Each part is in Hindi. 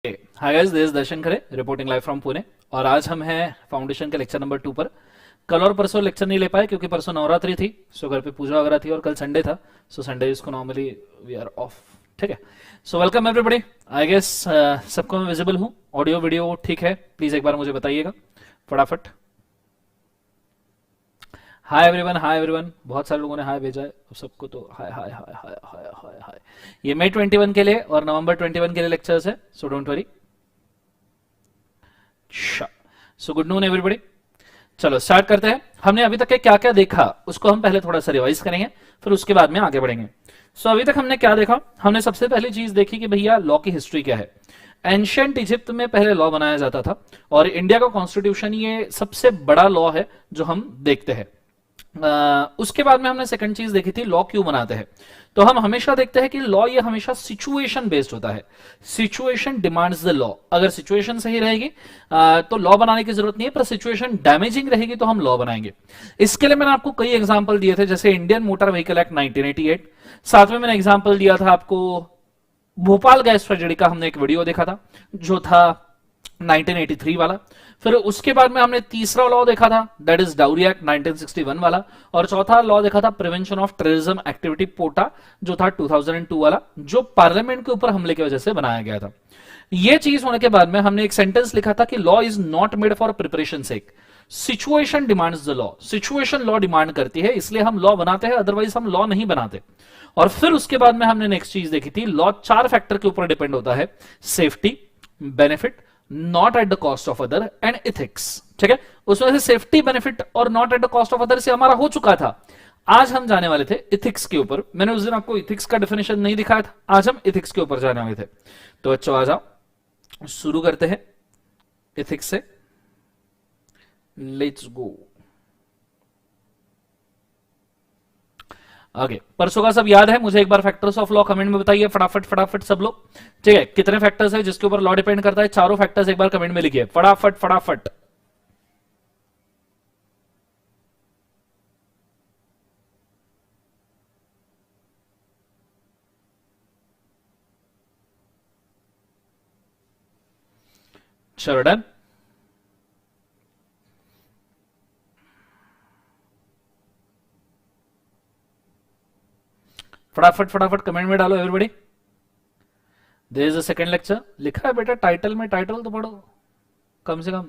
Hi guys, this is Darshan Khare reporting live from Pune. और आज हम हैं फाउंडेशन के लेक्चर नंबर 2 पर। कल और परसों लेक्चर नहीं ले पाए क्योंकि परसों नवरात्रि थी, सो घर पे पूजा वगैरह थी, और कल संडे था, सो संडे इसको नॉर्मली वी आर ऑफ। ठीक है, so welcome everybody. I guess सबको मैं विजिबल हूँ, ऑडियो वीडियो ठीक है? प्लीज एक बार मुझे बताइएगा फटाफट। हाय एवरीवन, हाय एवरीवन, बहुत सारे लोगों ने हाय भेजा है, अब सबको तो हाय हाय हाय हाय हाय हाय हाय। ये मई 21 के लिए और नवंबर 21 के लिए लेक्चर्स है, so don't worry. So good noon everybody. चलो स्टार्ट करते हैं। हमने अभी तक के क्या क्या देखा उसको हम पहले थोड़ा सा रिवाइज करेंगे, फिर उसके बाद में आगे बढ़ेंगे। सो अभी तक हमने क्या देखा? हमने सबसे पहली चीज देखी कि भैया लॉ की हिस्ट्री क्या है। एंशियंट इजिप्ट में पहले लॉ बनाया जाता था, और इंडिया का कॉन्स्टिट्यूशन ये सबसे बड़ा लॉ है जो हम देखते हैं। उसके बाद में हमने सेकंड चीज देखी थी, लॉ क्यों बनाते हैं। तो हम हमेशा देखते हैं कि लॉ ये हमेशा सिचुएशन बेस्ड होता है। Situation demands the law. अगर सिचुएशन सही रहेगी तो लॉ बनाने की जरूरत नहीं है, पर सिचुएशन डैमेजिंग रहेगी तो हम लॉ बनाएंगे। इसके लिए मैंने आपको कई एग्जांपल दिए थे, जैसे इंडियन मोटर व्हीकल एक्ट 1988। साथ में मैंने एग्जांपल दिया था आपको भोपाल गैस ट्रेजेडी का, हमने एक वीडियो देखा था जो था 1983 वाला। फिर उसके बाद में हमने तीसरा लॉ देखा था, दैट इज डाउरी एक्ट 1961 वाला। और चौथा लॉ देखा था प्रिवेंशन ऑफ टेररिज्म एक्टिविटी पोटा, जो था 2002 वाला, जो पार्लियामेंट के ऊपर हमले की वजह से बनाया गया था। यह चीज होने के बाद में हमने एक सेंटेंस लिखा था कि law is not made for preparation sake, situation demands the law. Situation law demand करती है, इसलिए हम लॉ बनाते हैं, अदरवाइज हम लॉ नहीं बनाते। और फिर उसके बाद में हमने नेक्स्ट चीज देखी थी, लॉ 4 फैक्टर के ऊपर डिपेंड होता है, safety, benefit, not at the cost of other and ethics. ठीक है, उसमें से सेफ्टी, बेनिफिट और not at the cost of other से हमारा हो चुका था। आज हम जाने वाले थे इथिक्स के ऊपर। मैंने उस दिन आपको इथिक्स का डेफिनेशन नहीं दिखाया था, आज हम इथिक्स के ऊपर जाने वाले थे। तो बच्चों आ जाओ, शुरू करते हैं इथिक्स से। Let's go. आगे परसों का सब याद है? मुझे एक बार फैक्टर्स ऑफ लॉ कमेंट में बताइए फटाफट फटाफट सब लोग। ठीक है, कितने फैक्टर्स है जिसके ऊपर लॉ डिपेंड करता है? चारों फैक्टर्स एक बार कमेंट में लिखिए फटाफट फटाफट। चलो डन। फटाफट फटाफट कमेंट में डालो everybody. There is a second lecture लिखा है बेटा टाइटल में, टाइटल तो पढ़ो कम से कम।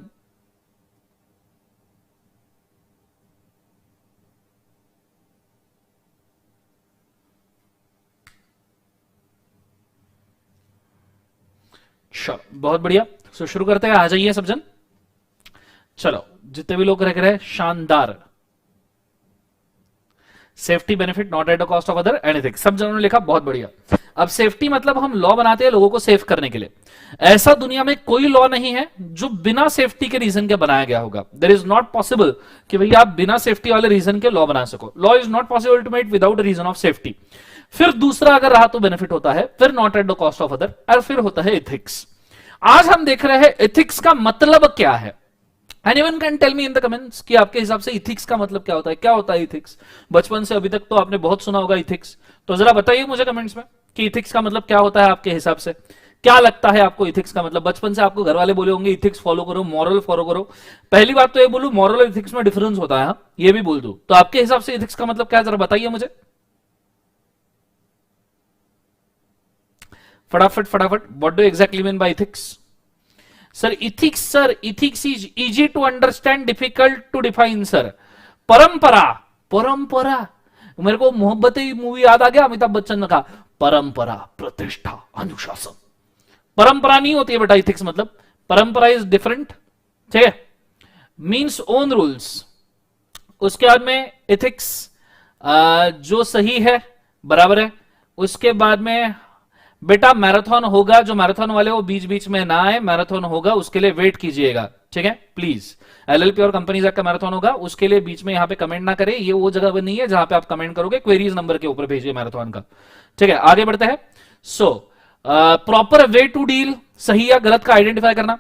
चलो बहुत बढ़िया, सो शुरू करते हैं। आ जाइए सब जन। चलो जितने भी लोग रह रहे हैं, शानदार। Safety, benefit, not at the cost of other, anything, सब जनों ने लिखा, बहुत बढ़िया। अब सेफ्टी मतलब हम लॉ बनाते हैं लोगों को सेफ करने के लिए। ऐसा दुनिया में कोई लॉ नहीं है जो बिना सेफ्टी के रीजन के बनाया गया होगा। देयर इज नॉट पॉसिबल कि भैया आप बिना सेफ्टी वाले रीजन के लॉ बना सको। Law is not possible to made without reason of safety. फिर दूसरा अगर रहा तो बेनिफिट होता है, फिर not at the cost of other, और फिर होता है इथिक्स। आज हम देख रहे हैं इथिक्स का मतलब क्या है। Anyone can tell me in the comments कि आपके हिसाब से इथिक्स का मतलब क्या होता है? क्या होता है इथिक्स? बचपन से अभी तक तो आपने बहुत सुना होगा इथिक्स, तो जरा बताइए मुझे कमेंट्स में कि इथिक्स का मतलब क्या होता है आपके हिसाब से। क्या लगता है आपको इथिक्स का मतलब? बचपन से आपको घर वाले बोले होंगे इथिक्स फॉलो करो, मॉरल फॉलो करो। पहली बात तो ये बोलूं, मॉरल और इथिक्स में डिफरेंस होता है, हाँ ये भी बोल दूं। तो आपके हिसाब से इथिक्स का मतलब क्या है, जरा बताइए मुझे फटाफट फटाफट। What do exactly mean by ethics? Sir ethics is easy to understand, difficult to define sir. परंपरा, परंपरा, मेरे को मोहब्बतें मूवी याद आ गया, अमिताभ बच्चन ने कहा परंपरा, प्रतिष्ठा, अनुशासन। परंपरा नहीं होती है बेटा इथिक्स मतलब। परंपरा इज डिफरेंट, ठीक है, मीन्स ओन रूल्स। उसके बाद में इथिक्स जो सही है बराबर है। उसके बाद में बेटा मैराथन होगा, जो मैराथन वाले वो बीच बीच में ना आए, मैराथन होगा उसके लिए वेट कीजिएगा, ठीक है प्लीज। एलएलपी और कंपनीज का मैराथन होगा, उसके लिए बीच में यहां पे कमेंट ना करें, ये वो जगह नहीं है जहां पे आप कमेंट करोगे, क्वेरीज नंबर के ऊपर भेजिए मैराथन का, ठीक है। आगे बढ़ते हैं। So proper way to deal, सही या गलत का आइडेंटिफाई करना।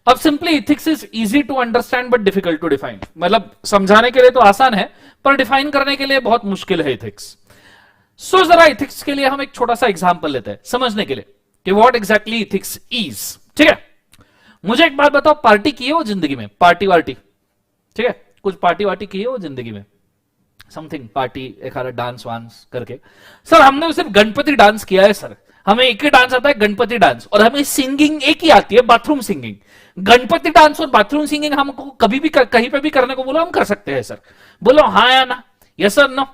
अब simply ethics is easy to understand but difficult to define, मतलब समझाने के लिए तो आसान है पर डिफाइन करने के लिए बहुत मुश्किल है इथिक्स। सो जरा इथिक्स के लिए हम एक छोटा सा एग्जांपल लेते हैं समझने के लिए। कि व्हाट एग्जैक्टली इथिक्स इज। ठीक है, मुझे एक बात बताओ, पार्टी की है वो जिंदगी में? पार्टी वार्टी, ठीक है, कुछ पार्टी वार्टी की है वो जिंदगी में? समथिंग पार्टी, एक डांस वांस करके? सर हमने सिर्फ गणपति डांस किया है सर, हमें एक ही डांस आता है गणपति डांस, और हमें सिंगिंग एक ही आती है, बाथरूम सिंगिंग। गणपति डांस और बाथरूम सिंगिंग हमको कभी भी कहीं पे भी करने को बोलो हम कर सकते हैं सर। बोलो हाँ या ना, यस सर नो।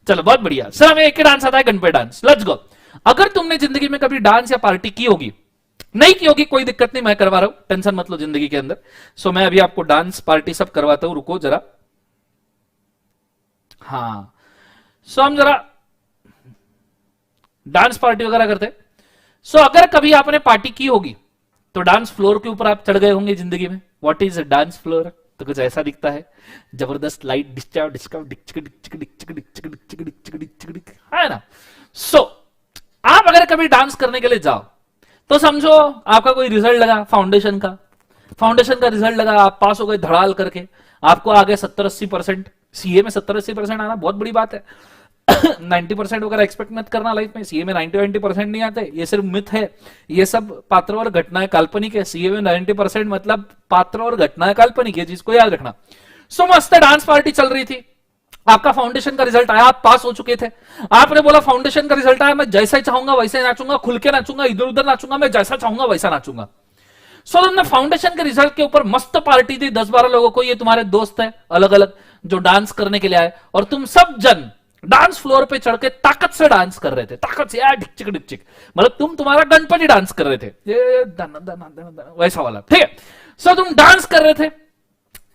चलो बहुत बढ़िया सर, हमें एक ही डांस आता है गणपति डांस, लेट्स गो। अगर तुमने जिंदगी में कभी डांस या पार्टी की होगी, नहीं की होगी कोई दिक्कत नहीं, मैं करवा रहा हूं, टेंशन मत लो जिंदगी के अंदर। सो मैं अभी आपको डांस पार्टी सब करवाता हूं, रुको जरा। हाँ, सो हम जरा डांस पार्टी वगैरह करते। सो अगर कभी आपने पार्टी की होगी तो डांस फ्लोर के ऊपर आप चढ़ गए होंगे जिंदगी में। What is dance floor? तो कुछ ऐसा दिखता है, जबरदस्त लाइट, डिस्चाव डिस्काव डिचक डिचक डिचक डिचक डिचक डिचक डिचक डिचक, है ना। सो आप अगर कभी डांस करने के लिए जाओ तो समझो आपका कोई रिजल्ट लगा फाउंडेशन का रिजल्ट लगा, आप पास हो गए धड़ाल करके, आपको आ गए 70-80%। सीए में 70-80% आना बहुत बड़ी बात है। 90% वगैरह एक्सपेक्ट मत करना लाइफ में, सीए में 90-90% नहीं आते, ये सिर्फ मिथ है, ये सब पात्र और घटनाएं काल्पनिक है। सीए में 90% मतलब पात्र और घटनाएं काल्पनिक है, जिसको याद रखना। सो मस्त डांस पार्टी चल रही थी, आपका फाउंडेशन का रिजल्ट आया, आप पास हो चुके थे। आपने बोला फाउंडेशन का रिजल्ट आया, मैं जैसा ही चाहूंगा वैसे ही नाचूंगा, खुल के नाचूंगा, इधर उधर नाचूंगा, मैं जैसा चाहूंगा वैसा नाचूंगा। सो तुमने फाउंडेशन के रिजल्ट के ऊपर मस्त पार्टी दी 10-12 लोगों को, ये तुम्हारे दोस्त है अलग अलग जो डांस करने के लिए आए, और तुम सब जन डांस फ्लोर पे चढ़ के ताकत से डांस कर रहे थे, ताकत से यार डिचक डिचक, मतलब तुम तुम्हारा गणपति डांस कर रहे थे, ये दन दन दन वैसा वाला, ठीक है। सो तुम डांस कर रहे थे,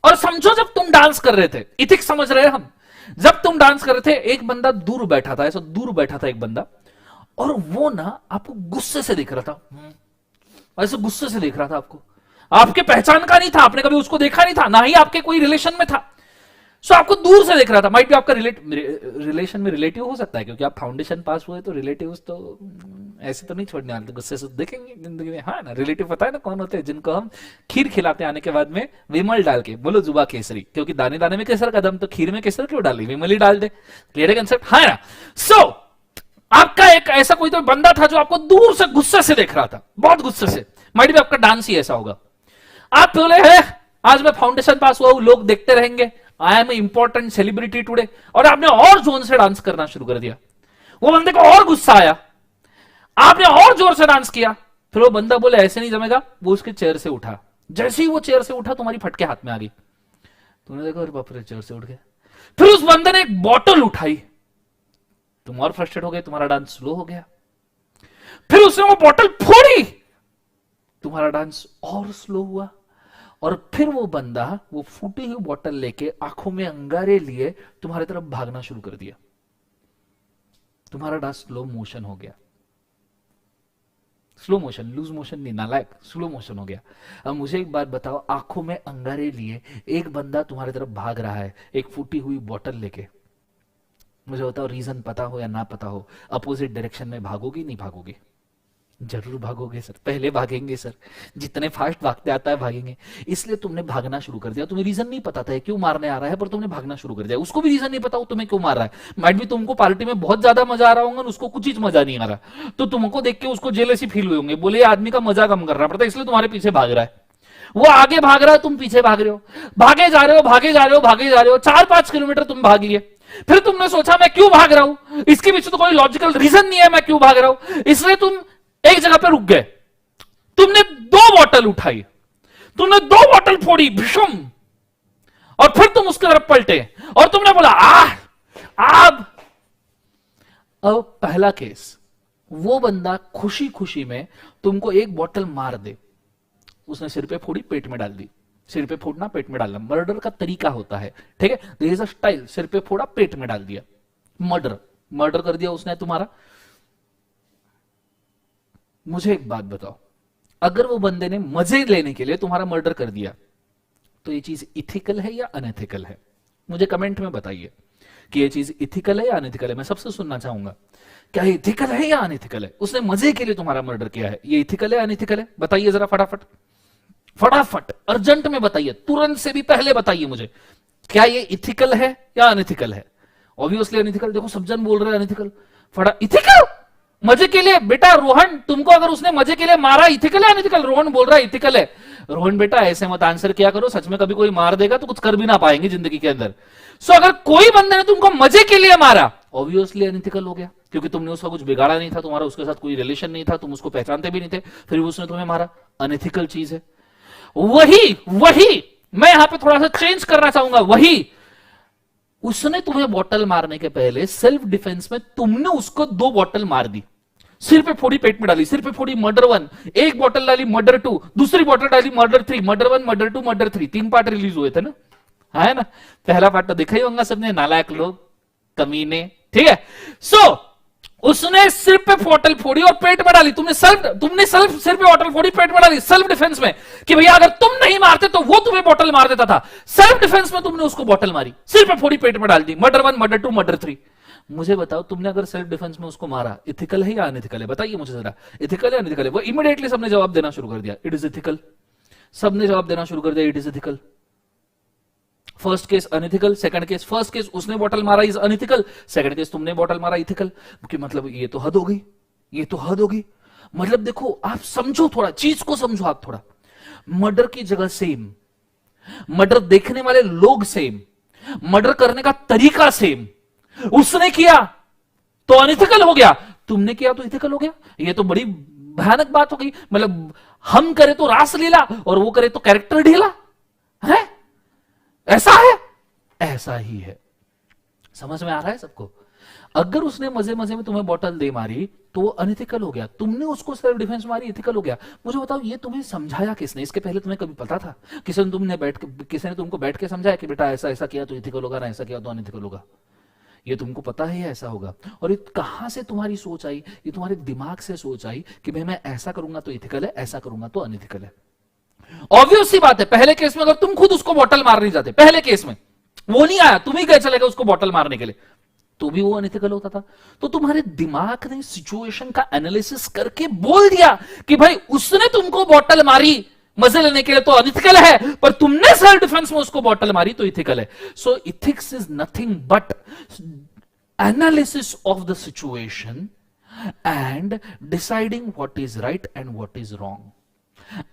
और समझो जब तुम डांस कर रहे थे, इथिक्स समझ रहे हैं हम, जब तुम डांस कर रहे थे एक बंदा दूर बैठा था, ऐसा दूर बैठा था एक बंदा, और वो ना आपको गुस्से से देख रहा था, ऐसे गुस्से से देख रहा था आपको, आपके पहचान का नहीं था, आपने कभी उसको देखा नहीं था, ना ही आपके कोई रिलेशन में था। सो आपको दूर से देख रहा था, माइट भी आपका रिलेशन में रिलेटिव हो सकता है, क्योंकि आप फाउंडेशन पास हुए तो रिलेटिव्स तो ऐसे तो नहीं छोड़ने वाले, गुस्से से देखेंगे जिंदगी में। हाँ ना, रिलेटिव पता है ना कौन होते हैं, जिनको हम खीर खिलाते आने के बाद में विमल डाल के, बोलो जुबा केसरी, क्योंकि दाने दाने में केसर का दम, तो खीर में केसर क्यों डाली, विमल ही डाल दे। क्लियर है कंसेप्ट? हाँ ना। सो आपका एक ऐसा कोई तो बंदा था जो आपको दूर से गुस्से से देख रहा था, बहुत गुस्से से, माइट भी आपका डांस ही ऐसा होगा। आप बोले है आज मैं फाउंडेशन पास हुआ हूं, लोग देखते रहेंगे, I am important celebrity today, और आपने और जोर से डांस करना शुरू कर दिया। वो बंदे को और गुस्सा आया, आपने और जोर से डांस किया, फिर वो बंदा बोले ऐसे नहीं जमेगा, वो उसके चेयर से उठा। जैसे ही वो चेयर से उठा तुम्हारी फटके हाथ में आ गई, तुमने देखा अरे बाप रे चेयर से उठ गया। फिर उस बंदे ने एक बॉटल उठाई, तुम और फ्रस्ट्रेट हो गए, तुम्हारा डांस स्लो हो गया। फिर उसने वो बॉटल फोड़ी, तुम्हारा डांस और स्लो हुआ। और फिर वो बंदा वो फूटी हुई बोतल लेके आंखों में अंगारे लिए तुम्हारी तरफ भागना शुरू कर दिया, तुम्हारा डांस स्लो मोशन हो गया। स्लो मोशन, लूज मोशन नहीं नालायक, स्लो मोशन हो गया। अब मुझे एक बात बताओ, आंखों में अंगारे लिए एक बंदा तुम्हारी तरफ भाग रहा है एक फूटी हुई बोतल लेके, मुझे बताओ रीजन पता हो या ना पता हो, अपोजिट डायरेक्शन में भागोगी नहीं भागोगी? जरूर भागोगे सर, पहले भागेंगे सर, जितने फास्ट भागते आता है भागेंगे। इसलिए तुमने भागना शुरू कर दिया, तुम्हें रीजन नहीं पता था क्यों मारने आ रहा है, पर तुमने भागना शुरू कर दिया। उसको भी रीजन नहीं पता हो तुम्हें क्यों मार रहा है, माइट भी तुमको पार्टी में बहुत ज्यादा मजा आ रहा होगा, उसको कुछ चीज मजा नहीं आ रहा, तो तुमको देख के उसको जेलसी फील हुए होंगे, बोले आदमी का मजा कम कर रहा पड़ता, इसलिए तुम्हारे पीछे भाग रहा है। वो आगे भाग रहा है, तुम पीछे भाग रहे हो, भागे जा रहे हो भागे जा रहे हो भागे जा रहे हो, 4-5 किलोमीटर तुम भाग लिए। फिर तुमने सोचा मैं क्यों भाग रहा हूं, इसके पीछे तो कोई लॉजिकल रीजन नहीं है मैं क्यों भाग रहा हूं, इसलिए तुम एक जगह पे रुक गए। तुमने 2 बोतल उठाई, तुमने 2 बोतल फोड़ी भीषम, और फिर तुम उसकी तरफ पलटे और तुमने बोला अब पहला केस, वो बंदा खुशी खुशी में तुमको एक बोतल मार दे, उसने सिर पे फोड़ी पेट में डाल दी, सिर पे फोड़ना पेट में डालना मर्डर का तरीका होता है, ठीक है, देयर इज अ स्टाइल, सिर पे फोड़ा पेट में डाल दिया, मर्डर कर दिया उसने तुम्हारा। मुझे एक बात बताओ, अगर वो बंदे ने मजे लेने के लिए तुम्हारा मर्डर कर दिया तो ये चीज इथिकल है या अनएथिकल है? मुझे कमेंट में बताइए कि ये चीज इथिकल है या अनएथिकल है, मैं सबसे सुनना चाहूंगा, क्या इथिकल है या अनएथिकल है? उसने मजे के लिए तुम्हारा मर्डर किया है, ये इथिकल है अनएथिकल है? बताइए जरा फटाफट फटाफट, अर्जेंट में बताइए, तुरंत से भी पहले बताइए मुझे, क्या ये इथिकल है या अनएथिकल है? ऑब्वियसली अनएथिकल, देखो सब जन बोल रहे हैं अनएथिकल, इथिकल मजे के लिए बेटा रोहन, तुमको अगर उसने मजे के लिए मारा, इथिकल है अनइथिकल? रोहन बोल रहा है इथिकल है। रोहन बेटा ऐसे मत आंसर किया करो, सच में कभी कोई मार देगा तो कुछ कर भी ना पाएंगे जिंदगी के अंदर। सो अगर कोई बंदे ने तुमको मजे के लिए मारा, ऑब्वियसली अनइथिकल हो गया, क्योंकि तुमने उसका कुछ बिगाड़ा नहीं था, तुम्हारा उसके साथ कोई रिलेशन नहीं था, तुम उसको पहचानते भी नहीं थे, फिर भी उसने तुम्हें मारा, अनइथिकल चीज है। वही वही मैं यहां पे थोड़ा सा चेंज करना चाहूंगा। वही उसने तुम्हें बॉटल मारने के पहले सेल्फ डिफेंस में तुमने उसको 2 बॉटल मार दी, सिर पे फोड़ी, पेट में डाली, सिर पे फोड़ी, मर्डर 1, एक बॉटल डाली मर्डर 2, दूसरी बॉटल डाली murder 3, murder 1, murder 2, murder 3, 3 part release हुए थे ना, है ना? पहला पार्ट तो देखा ही होगा सबने, नालायक लोग, कमीने, ठीक है। सो उसने सिर पे बॉटल फोड़ी और पेट में डाली, तुमने सेल्फ सिर पे बॉटल फोड़ी, पेट में डाली, सेल्फ डिफेंस में, कि भैया अगर तुम नहीं मारते तो वो तुम्हें बॉटल मार देता था। सेल्फ डिफेंस में तुमने उसको बॉटल मारी, सिर पे फोड़ी, पेट में डाल दी, मर्डर 1, मर्डर 2, मर्डर 3। मुझे बताओ, तुमने अगर सेल्फ डिफेंस में उसको मारा, इथिकल है या अनइथिकल है? बताइए मुझे जरा, इथिकल है अनइथिकल है? वो इमीडिएटली सबने जवाब देना शुरू कर दिया, इट इज इथिकल। सबने जवाब देना शुरू कर दिया, it is ethical. First case unethical, second case, first case उसने बॉटल मारा इज अनइथिकल, सेकंड केस तुमने बॉटल मारा इथिकल। कि मतलब ये तो हद हो गई, ये तो हद हो गई। मतलब देखो, आप समझो, थोड़ा चीज को समझो आप थोड़ा। मर्डर की जगह सेम, मर्डर देखने वाले लोग सेम, मर्डर करने का तरीका सेम। उसने किया तो अनइथिकल हो गया, तुमने किया तो इथिकल हो गया। ये तो बड़ी भयानक बात हो गई। मतलब हम करे तो रासलीला और वो करे तो कैरेक्टर ढीला है, ऐसा है, ऐसा ही है। समझ में आ रहा है सबको? अगर उसने मजे मजे में तुम्हें बॉटल दे मारी तो वो अनइथिकल हो गया, तुमने उसको सेल्फ डिफेंस मारी, इथिकल हो गया। मुझे बताओ, ये तुम्हें समझाया किसने? इसके पहले तुम्हें कभी पता था? किसी ने तुमको बैठ के समझाया कि बेटा ऐसा ऐसा किया तो इथिकल होगा ना, ऐसा किया तो अनइथिकल होगा? ये तुमको पता है ऐसा होगा? और ये कहां से तुम्हारी सोच आई? ये तुम्हारे दिमाग से सोच आई कि भाई मैं ऐसा करूंगा तो इथिकल है, ऐसा करूंगा तो अनइथिकल है। ऑब्वियस सी बात है, पहले केस में अगर तुम खुद उसको बॉटल मार नहीं जाते, पहले केस में वो नहीं आया, तुम ही गए चले गए उसको बॉटल मारने के लिए, तो भी वो अनइथिकल होता था। तो तुम्हारे दिमाग ने सिचुएशन का एनालिसिस करके बोल दिया कि भाई उसने तुमको बॉटल मारी मजे लेने के लिए तो अनइथिकल है, पर तुमने सेल्फ डिफेंस में उसको बॉटल मारी तो इथिकल है। So ethics is nothing but analysis of the situation and deciding what is right and what is wrong.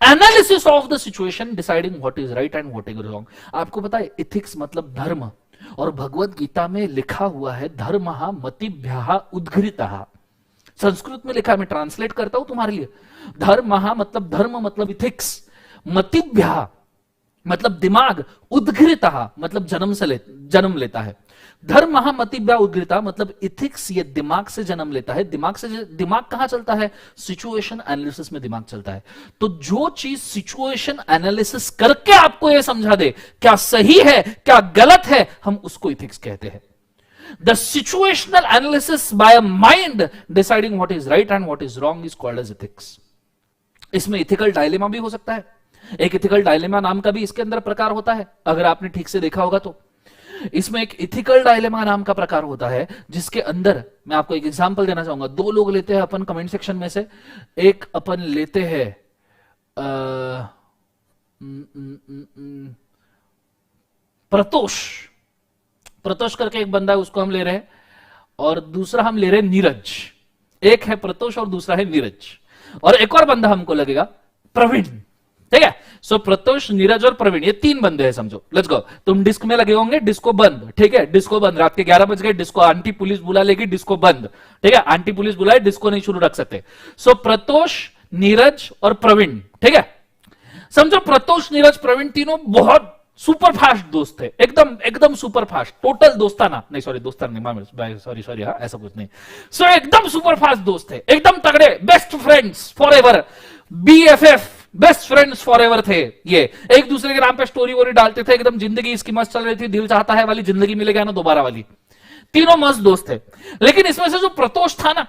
Analysis of the situation, deciding what is right and what is wrong. आपको पता है इथिक्स मतलब धर्म, और भगवत गीता में लिखा हुआ है धर्मः मतिभ्यः उद्घृतः। संस्कृत में लिखा है, मैं ट्रांसलेट करता हूं तुम्हारे लिए। धर्मः मतलब धर्म मतलब इथिक्स, मतिभ्यः मतलब दिमाग, उद्घृतः मतलब जन्म लेता है। धर्मः मतिभ्यः उद्घृतः मतलब इथिक्स ये दिमाग से जन्म लेता है। दिमाग कहां चलता है? सिचुएशन एनालिसिस में दिमाग चलता है। तो जो चीज सिचुएशन एनालिसिस करके आपको यह समझा दे क्या सही है क्या गलत है, हम उसको इथिक्स कहते हैं। The situational analysis by a mind deciding what is right and what is wrong is called as ethics. इसमें इथिकल डायलेमा भी हो सकता है। एक इथिकल डायलेमा नाम का भी इसके अंदर प्रकार होता है, अगर आपने ठीक से देखा होगा तो। इसमें एक इथिकल डायलेमा नाम का प्रकार होता है, जिसके अंदर मैं आपको एक एग्जांपल देना चाहूंगा। 2 लोग लेते हैं अपन कमेंट सेक्शन में से, एक अपन लेते हैं प्रतोष करके एक बंदा है, उसको हम ले रहे हैं, और दूसरा हम ले रहे हैं नीरज। एक है प्रतोष और दूसरा है नीरज, और एक और बंदा हमको लगेगा प्रवीण, ठीक है। सो प्रतोष, नीरज और प्रवीण, ये 3 बंदे हैं समझो। Let's go. तुम डिस्क में लगे होंगे, डिस्को बंद, ठीक है, डिस्को बंद। रात के 11 बज गए, डिस्को, आंटी पुलिस बुला लेगी, डिस्को बंद, ठीक है, आंटी पुलिस बुलाए, डिस्को नहीं शुरू रख सकते। सो प्रतोष, नीरज और प्रवीण, ठीक है। समझो प्रतोष, नीरज, प्रवीण तीनों बहुत सुपर फास्ट दोस्त थे, एकदम सुपर फास्ट, टोटल दोस्ताना नहीं, सॉरी दोस्ताना नहीं, सॉरी, हाँ ऐसा कुछ नहीं। सो एकदम सुपर फास्ट दोस्त थे, एकदम तगड़े, best friends for ever, BFF, best friends for ever थे। ये एक दूसरे के नाम पे स्टोरी वोरी डालते थे, एकदम जिंदगी इसकी मस्त चल रही थी, दिल चाहता है वाली जिंदगी मिलेगा ना दोबारा वाली। तीनों मस्त दोस्त थे। लेकिन इसमें से जो प्रतोष था ना,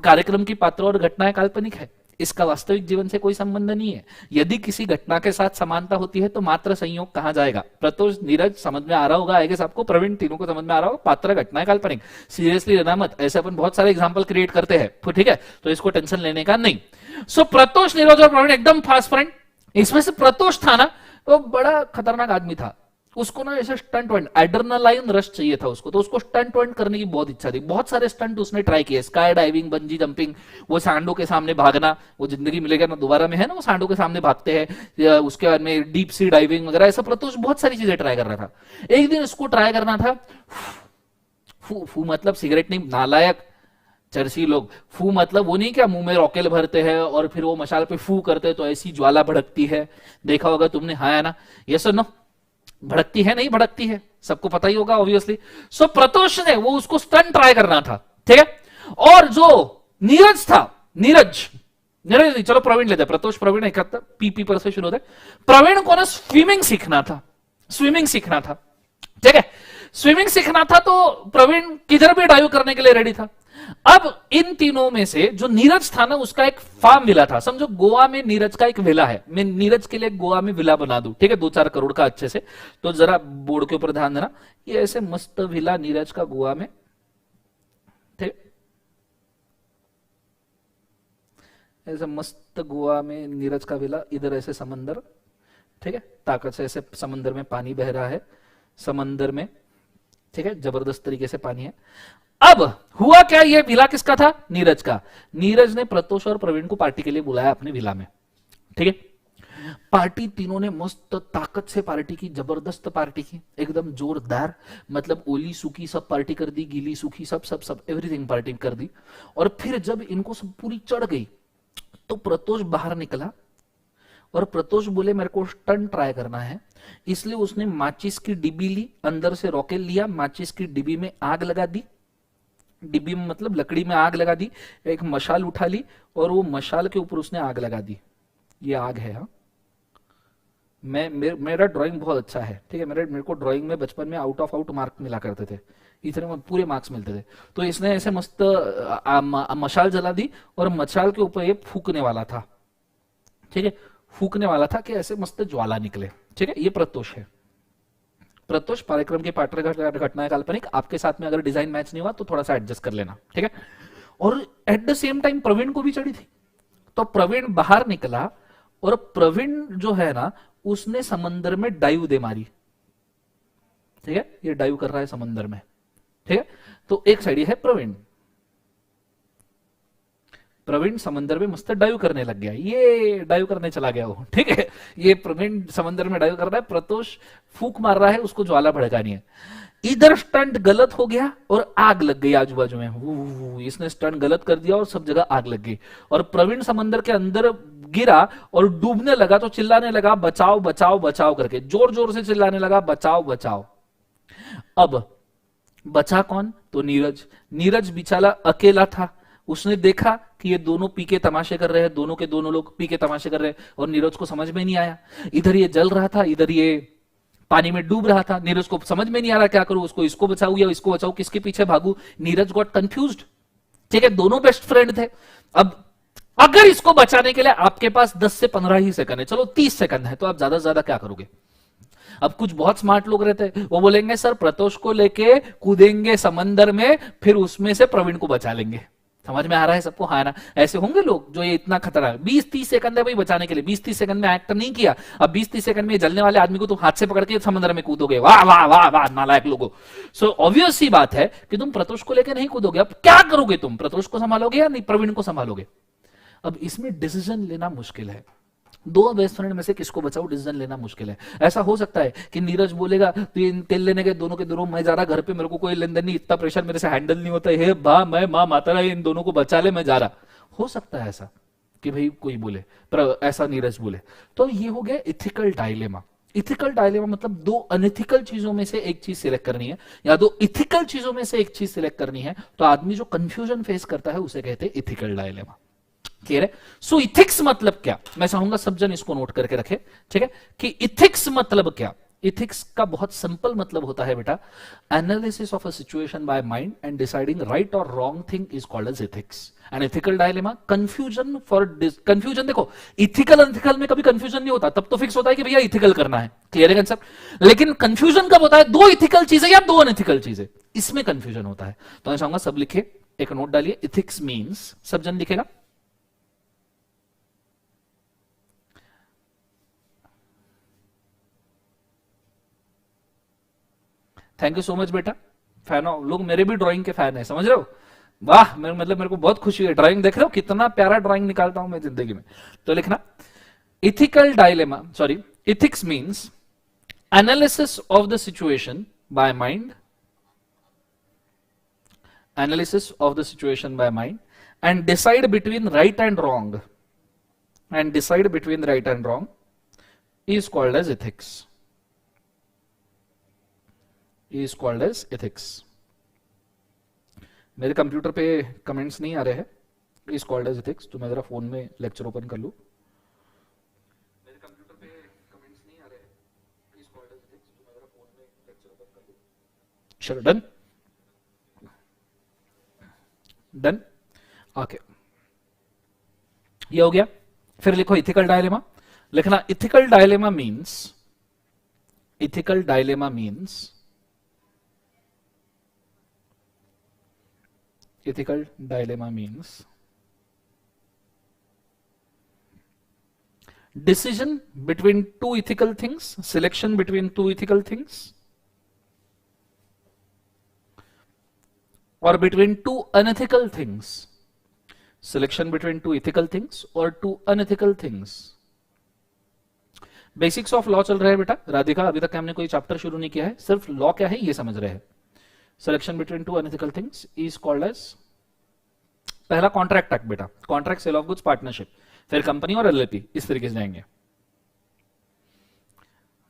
कार्यक्रम की पात्र और घटनाएं काल्पनिक है, इसका वास्तविक जीवन से कोई संबंध नहीं है। यदि किसी घटना के साथ समानता होती है तो मात्र संयोग कहा जाएगा। प्रतोष, नीरज समझ में आ रहा होगा, आएगा सबको, प्रवीण तीनों को समझ में आ रहा होगा, पात्र घटनाएं काल्पनिक। सीरियसली लेना मत, ऐसे अपन बहुत सारे एग्जांपल क्रिएट करते हैं, ठीक है, तो इसको टेंशन लेने का नहीं। सो प्रतोष, नीरज और प्रवीण एकदम फास्ट फ्रेंड। इसमें से प्रतोष था ना, वो बड़ा खतरनाक आदमी था, उसको ना ऐसे स्टंट वंट एड्रेनालाइन रश चाहिए था उसको, तो उसको स्टंट वंट करने की बहुत इच्छा थी। बहुत सारे स्टंट उसने ट्राई किए, स्काई डाइविंग, बंजी जंपिंग, वो सांडों के सामने भागना, वो जिंदगी मिलेगा ना दोबारा में है ना, वो सांडों के सामने भागते हैं, उसके बाद में डीप सी डाइविंग वगैरह, ऐसा प्रत्युष बहुत सारी चीजें ट्राई कर रहा था। एक दिन उसको ट्राई करना था, फू फू मतलब सिगरेट नहीं, नालायक चरसी लोग, फू मतलब वो नहीं क्या मुंह में रॉकेल भरते हैं और फिर वो मशाल पे फू करते हैं तो ऐसी ज्वाला भड़कती है, देखा होगा तुमने, हाँ है ना, ये सुनो, भड़कती है नहीं भड़कती है, सबको पता ही होगा ऑब्वियसली। सो प्रतोष ने वो उसको स्टंट ट्राई करना था, ठीक है। और जो नीरज था, नीरज नीरज नहीं, चलो प्रवीण लेते, प्रतोष प्रवीण एक पीपी पर से शुरू होता है। प्रवीण को ना स्विमिंग सीखना था, स्विमिंग सीखना था, ठीक है। स्विमिंग सीखना था तो प्रवीण किधर भी डाइव करने के लिए रेडी था। अब इन तीनों में से जो नीरज था ना, उसका एक फार्म विला था, समझो गोवा में नीरज का एक विला है, मैं नीरज के लिए गोवा में विला बना दूं, ठीक है, 2-4 करोड़ का अच्छे से, तो जरा बोर्ड के ऊपर ध्यान देना, ये ऐसे मस्त विला नीरज का गोवा में, ठीक, ऐसे मस्त गोवा में नीरज का विला, इधर ऐसे समंदर, ठीक है, ताकत से ऐसे समंदर में पानी बह रहा है, समंदर में, ठीक है, जबरदस्त तरीके से पानी है। अब हुआ क्या, ये विला किसका था, नीरज का। नीरज ने प्रतोष और प्रवीण को पार्टी के लिए बुलाया अपने विला में, ठीक है। पार्टी तीनों ने मस्त ताकत से पार्टी की, जबरदस्त पार्टी की, एकदम जोरदार, मतलब ओली सूखी सब पार्टी कर दी, गीली सूखी सब सब सब एवरीथिंग पार्टी कर दी। और फिर जब इनको सब पूरी चढ़ गई तो प्रतोष बाहर निकला और प्रतोष बोले मेरे को स्टंट ट्राई करना है, इसलिए उसने माचिस की डिब्बी ली, अंदर से रॉकेल लिया, माचिस की डिब्बी में आग लगा दी, डिब्बी में मतलब लकड़ी में आग लगा दी, एक मशाल उठा ली और वो मशाल के ऊपर उसने आग लगा दी। ये आग है, हाँ, मेरा ड्राइंग बहुत अच्छा है, ठीक है, मेरे को ड्राइंग में बचपन में आउट ऑफ आउट मार्क मिला करते थे, इतने में पूरे मार्क्स मिलते थे। तो इसने ऐसे मस्त मशाल जला दी और मशाल के ऊपर ये फूकने वाला था, ठीक है, फूकने वाला था कि ऐसे मस्त ज्वाला निकले, ठीक है। ये प्रत्योष है, प्रत्योष कार्यक्रम के पार्टनर, घटना है काल्पनिक, आपके साथ में अगर डिजाइन मैच नहीं हुआ तो थोड़ा सा एडजस्ट कर लेना, ठीक है। और at the same time Praveen को भी चढ़ी थी, तो प्रवीण बाहर निकला और प्रवीण जो है ना, उसने समंदर में डाइव दे मारी, ठीक है, ये डाइव कर रहा है समंदर में, ठीक है। तो एक साइड ये है प्रवीण, प्रवीण समंदर में मस्त डाइव करने लग गया, ये डाइव करने चला गया वो, ठीक है, ये प्रवीण समंदर में डाइव कर रहा है, प्रतोष फूक मार रहा है, उसको ज्वाला भड़कानी है। इधर स्टंट गलत हो गया और आग लग गई आजू बाजू में, इसने स्टंट गलत कर दिया और सब जगह आग लग गई। और प्रवीण समंदर के अंदर गिरा और डूबने लगा, तो चिल्लाने लगा बचाओ बचाओ बचाओ करके, जोर जोर से चिल्लाने लगा बचाओ बचाओ। अब बचा कौन, तो नीरज। नीरज बेचारा अकेला था, उसने देखा कि ये दोनों पी के तमाशे कर रहे हैं, दोनों के दोनों लोग पी के तमाशे कर रहे हैं, और नीरज को समझ में नहीं आया, इधर ये जल रहा था, इधर ये पानी में डूब रहा था, नीरज को समझ में नहीं आ रहा क्या करूं, उसको इसको बचाऊं या इसको बचाऊं, किसके पीछे भागू। नीरज गॉट कंफ्यूज्ड, ठीक है, दोनों बेस्ट फ्रेंड थे। अब अगर इसको बचाने के लिए आपके पास 10 से 15 ही सेकंड है, चलो 30 सेकंड है, तो आप ज्यादा से ज्यादा क्या करोगे। अब कुछ बहुत स्मार्ट लोग रहते हैं, वो बोलेंगे सर प्रतोष को लेके कूदेंगे समंदर में, फिर उसमें से प्रवीण को बचा लेंगे। समझ में आ रहा है सबको, हाँ ना। ऐसे होंगे लोग जो ये इतना खतरा है, 20-30 सेकंड है भाई बचाने के लिए, 20-30 सेकंड में एक्ट नहीं किया, अब 20-30 सेकंड में जलने वाले आदमी को तुम हाथ से पकड़ के समंदर में कूदोगे, वाह वाह वाह वाह नालायक लोगों। सो ऑब्वियस सी बात है कि तुम प्रतोष को लेकर नहीं कूदोगे। अब क्या करोगे तुम, प्रतोष को संभालोगे या नहीं प्रवीण को संभालोगे। अब इसमें डिसीजन लेना मुश्किल है, दो बेस्ट फ्रेंड में से किसको बचाओ, डिसीजन लेना मुश्किल है। ऐसा हो सकता है कि नीरज बोलेगा तो ये तेल लेने के दोनों के दोनों, मैं जा रहा घर पे, मेरे को कोई लेन देन नहीं, इतना प्रेशर मेरे से हैंडल नहीं होता है, बा मैं मां माता रहा, इन दोनों को बचा ले, मैं जा रहा। हो सकता है ऐसा कि भाई कोई बोले, पर ऐसा नीरज बोले, तो ये हो गया इथिकल डायलेमा। इथिकल डायलेमा मतलब दो अनइथिकल चीजों में से एक चीज सिलेक्ट करनी है या दो इथिकल चीजों में से एक चीज सिलेक्ट करनी है, तो आदमी जो कंफ्यूजन फेस करता है उसे कहते हैं इथिकल डायलेमा। क्लियर है। सो इथिक्स मतलब क्या, मैं चाहूंगा सब जन इसको नोट करके रखे, ठीक है, कि इथिक्स मतलब क्या। इथिक्स का बहुत सिंपल मतलब होता है बेटा, analysis of a situation by mind and deciding right और wrong thing is called as ethics. And ethical dilemma confusion for confusion, देखो इथिकल अनइथिकल में कभी कंफ्यूजन नहीं होता, तब तो फिक्स होता है कि भैया इथिकल करना है, क्लियर है कंसेप्ट। लेकिन कंफ्यूजन कब होता है, दो इथिकल चीजें या दो अनइथिकल चीजें, इसमें कंफ्यूजन होता है। तो मैं चाहूंगा सब लिखे, एक नोट डालिए, इथिक्स मीन्स, सब जन लिखेगा, थैंक यू सो मच बेटा। फैन लोग मेरे भी ड्राइंग के फैन है, समझ रहे हो? वाह, मतलब मेरे को बहुत खुशी है। ड्राइंग देख रहे हो कितना प्यारा ड्राइंग निकालता हूं मैं जिंदगी में। तो लिखना ethical dilemma, sorry, ethics means analysis of the situation by mind, analysis of the situation by mind and decide between right and wrong, and decide between right and wrong is called as ethics, is called as ethics। मेरे कंप्यूटर पे कमेंट्स नहीं आ रहे हैं, is called as ethics। तो मैं जरा फोन में लेक्चर ओपन कर लूं, मेरे कंप्यूटर पे कमेंट्स नहीं आ रहे हैं, is called as ethics। तो मैं जरा फोन में लेक्चर ओपन कर लूं। चलो डन, डन, ओके, ये हो गया। फिर लिखो इथिकल डायलेमा। लिखना ethical dilemma means, ethical dilemma means, ethical dilemma means decision between two ethical things, selection between two ethical things, or between two unethical things, selection between two ethical things or two unethical things। Basics of law चल रहा है बेटा राधिका, अभी तक हमने कोई चैप्टर शुरू नहीं किया है, सिर्फ लॉ क्या है ये समझ रहे हैं। Selection between two unethical things is called as, पहला कॉन्ट्रैक्ट एक्ट बेटा, contract sale of goods partnership, फिर कंपनी और एलएलपी, इस तरीके से जाएंगे।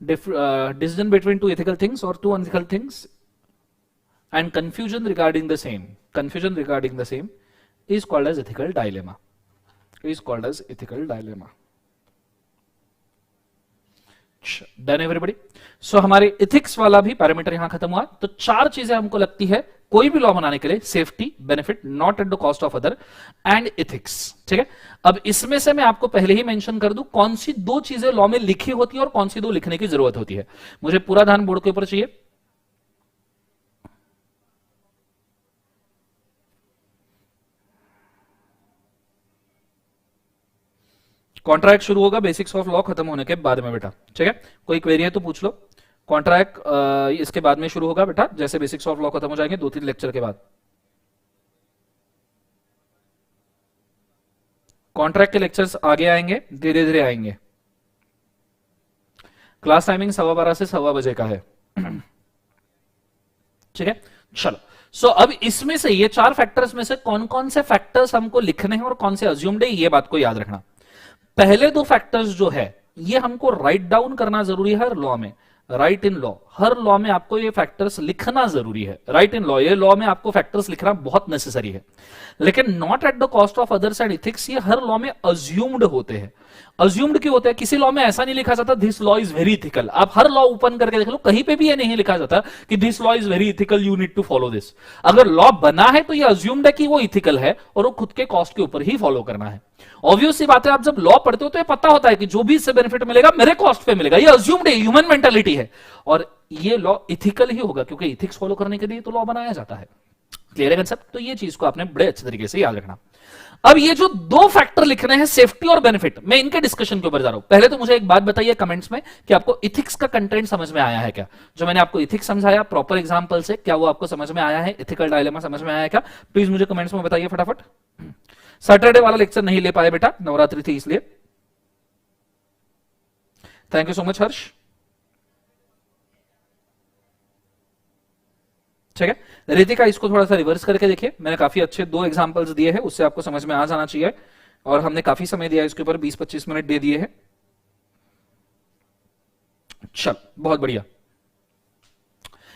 Decision between two ethical things और two unethical things and confusion regarding the same, confusion regarding the same is called as ethical dilemma, is called as ethical dilemma। Done everybody. So हमारे इथिक्स वाला भी पैरामीटर यहां खत्म हुआ। तो चार चीजें हमको लगती है कोई भी लॉ बनाने के लिए, safety, benefit, not at the cost of other and ethics. ठीक है, अब इसमें से मैं आपको पहले ही मेंशन कर दूं कौन सी दो चीजें लॉ में लिखी होती है और कौन सी दो लिखने की जरूरत होती है। मुझे पूरा ध्यान बोर्ड के ऊपर चाहिए। कॉन्ट्रैक्ट शुरू होगा बेसिक्स ऑफ लॉ खत्म होने के बाद में बेटा। ठीक है, कोई क्वेरी है तो पूछ लो। कॉन्ट्रैक्ट इसके बाद में शुरू होगा बेटा, जैसे बेसिक्स ऑफ लॉ खत्म हो जाएंगे 2-3 लेक्चर के बाद। कॉन्ट्रैक्ट के लेक्चर्स आगे आएंगे, धीरे धीरे आएंगे। क्लास टाइमिंग 12:15 से 1:15 बजे का है। ठीक है, चलो। सो अब इसमें से ये चार फैक्टर्स में से कौन कौन से फैक्टर्स हमको लिखने हैं और कौन से अज्यूम्ड है, ये बात को याद रखना। पहले दो फैक्टर्स जो है ये हमको राइट डाउन करना जरूरी है हर लॉ में, right in law. Her law में आपको ये फैक्टर्स लिखना जरूरी है, राइट इन लॉ, ये लॉ में आपको फैक्टर्स लिखना बहुत नेसेसरी है। लेकिन not at the cost of others and ethics, ये हर लॉ में अज्यूम्ड होते हैं। अज्यूम्ड क्यों होते हैं? किसी लॉ में ऐसा नहीं लिखा जाता this law is very ethical. आप हर लॉ ओपन करके देख लो, कहीं पे भी ये नहीं लिखा जाता कि this law is very ethical, you need to follow this. अगर लॉ बना है तो ये अज्यूम्ड है कि वो इथिकल है और वो खुद के कॉस्ट के ऊपर ही फॉलो करना है। ऑब्वियस सी बात है, आप जब लॉ पढ़ते हो तो ये पता होता है कि जो भी इससे बेनिफिट मिलेगा मेरे कॉस्ट पे मिलेगा। ये अज्यूम्ड है, ह्यूमन मेंटालिटी है, और ये लॉ इथिकल ही होगा क्योंकि इथिक्स फॉलो करने के लिए तो लॉ बनाया जाता है। क्लियर है कंसेप्ट? तो ये चीज को आपने बड़े अच्छे तरीके से याद रखना। अब ये जो दो फैक्टर लिखने हैं, सेफ्टी और बेनिफिट, मैं इनके डिस्कशन के ऊपर जा रहा हूं। पहले तो मुझे एक बात बताइए कमेंट्स में कि आपको इथिक्स का कंटेंट समझ में आया है क्या? जो मैंने आपको इथिक्स समझाया प्रॉपर एग्जांपल से, क्या वो आपको समझ में आया है? इथिकल डायलेमा समझ में आया है क्या? प्लीज मुझे कमेंट्स में बताइए फटाफट। सैटरडे वाला लेक्चर नहीं ले पाए बेटा, नवरात्रि थी इसलिए। थैंक यू सो मच हर्ष। ठीक है, रितिका इसको थोड़ा सा रिवर्स करके देखिए, मैंने काफी अच्छे 2 एग्जांपल्स दिए हैं, उससे आपको समझ में आ जाना चाहिए। और हमने काफी समय दिया इसके ऊपर, 20-25 मिनट दे दिए हैं। चल, बहुत बढ़िया।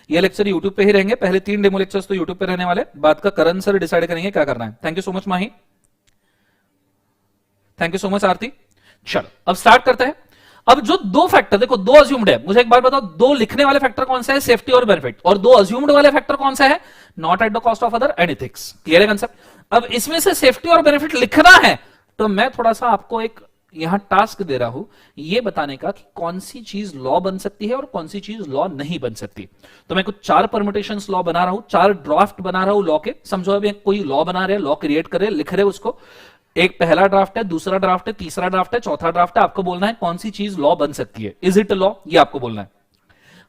ये लेक्चर यूट्यूब पे ही रहेंगे, पहले 3 डेमो लेक्चर्स तो यूट्यूब पे रहने वाले, बाद का करण सर डिसाइड करेंगे क्या करना है। Thank you so much Mahi, thank you so much Aarti. चलो अब स्टार्ट करते हैं। अब जो दो फैक्टर, देखो 2 अज्यूम्ड है, मुझे एक बात बताओ, 2 लिखने वाले फैक्टर कौन सा है? सेफ्टी और बेनिफिट। और 2 अज्यूम्ड वाले फैक्टर कौन सा है? Not at the cost of other and ethics. Clear है कंसेप्ट? अब इसमें से सेफ्टी और बेनिफिट लिखना है तो मैं थोड़ा सा आपको एक यहां टास्क दे रहा हूं, ये बताने का कि कौन सी चीज लॉ बन सकती है और कौन सी चीज लॉ नहीं बन सकती। तो मैं कुछ 4 परम्यूटेशंस लॉ बना रहा हूं, 4 ड्राफ्ट बना रहा हूं लॉ के। समझो अभी कोई लॉ बना रहे, लॉ क्रिएट कर रहे, लिख रहे उसको। एक पहला ड्राफ्ट है, दूसरा ड्राफ्ट है, तीसरा ड्राफ्ट है, चौथा ड्राफ्ट है। आपको बोलना है कौन सी चीज लॉ बन सकती है, इज इट लॉ, ये आपको बोलना है।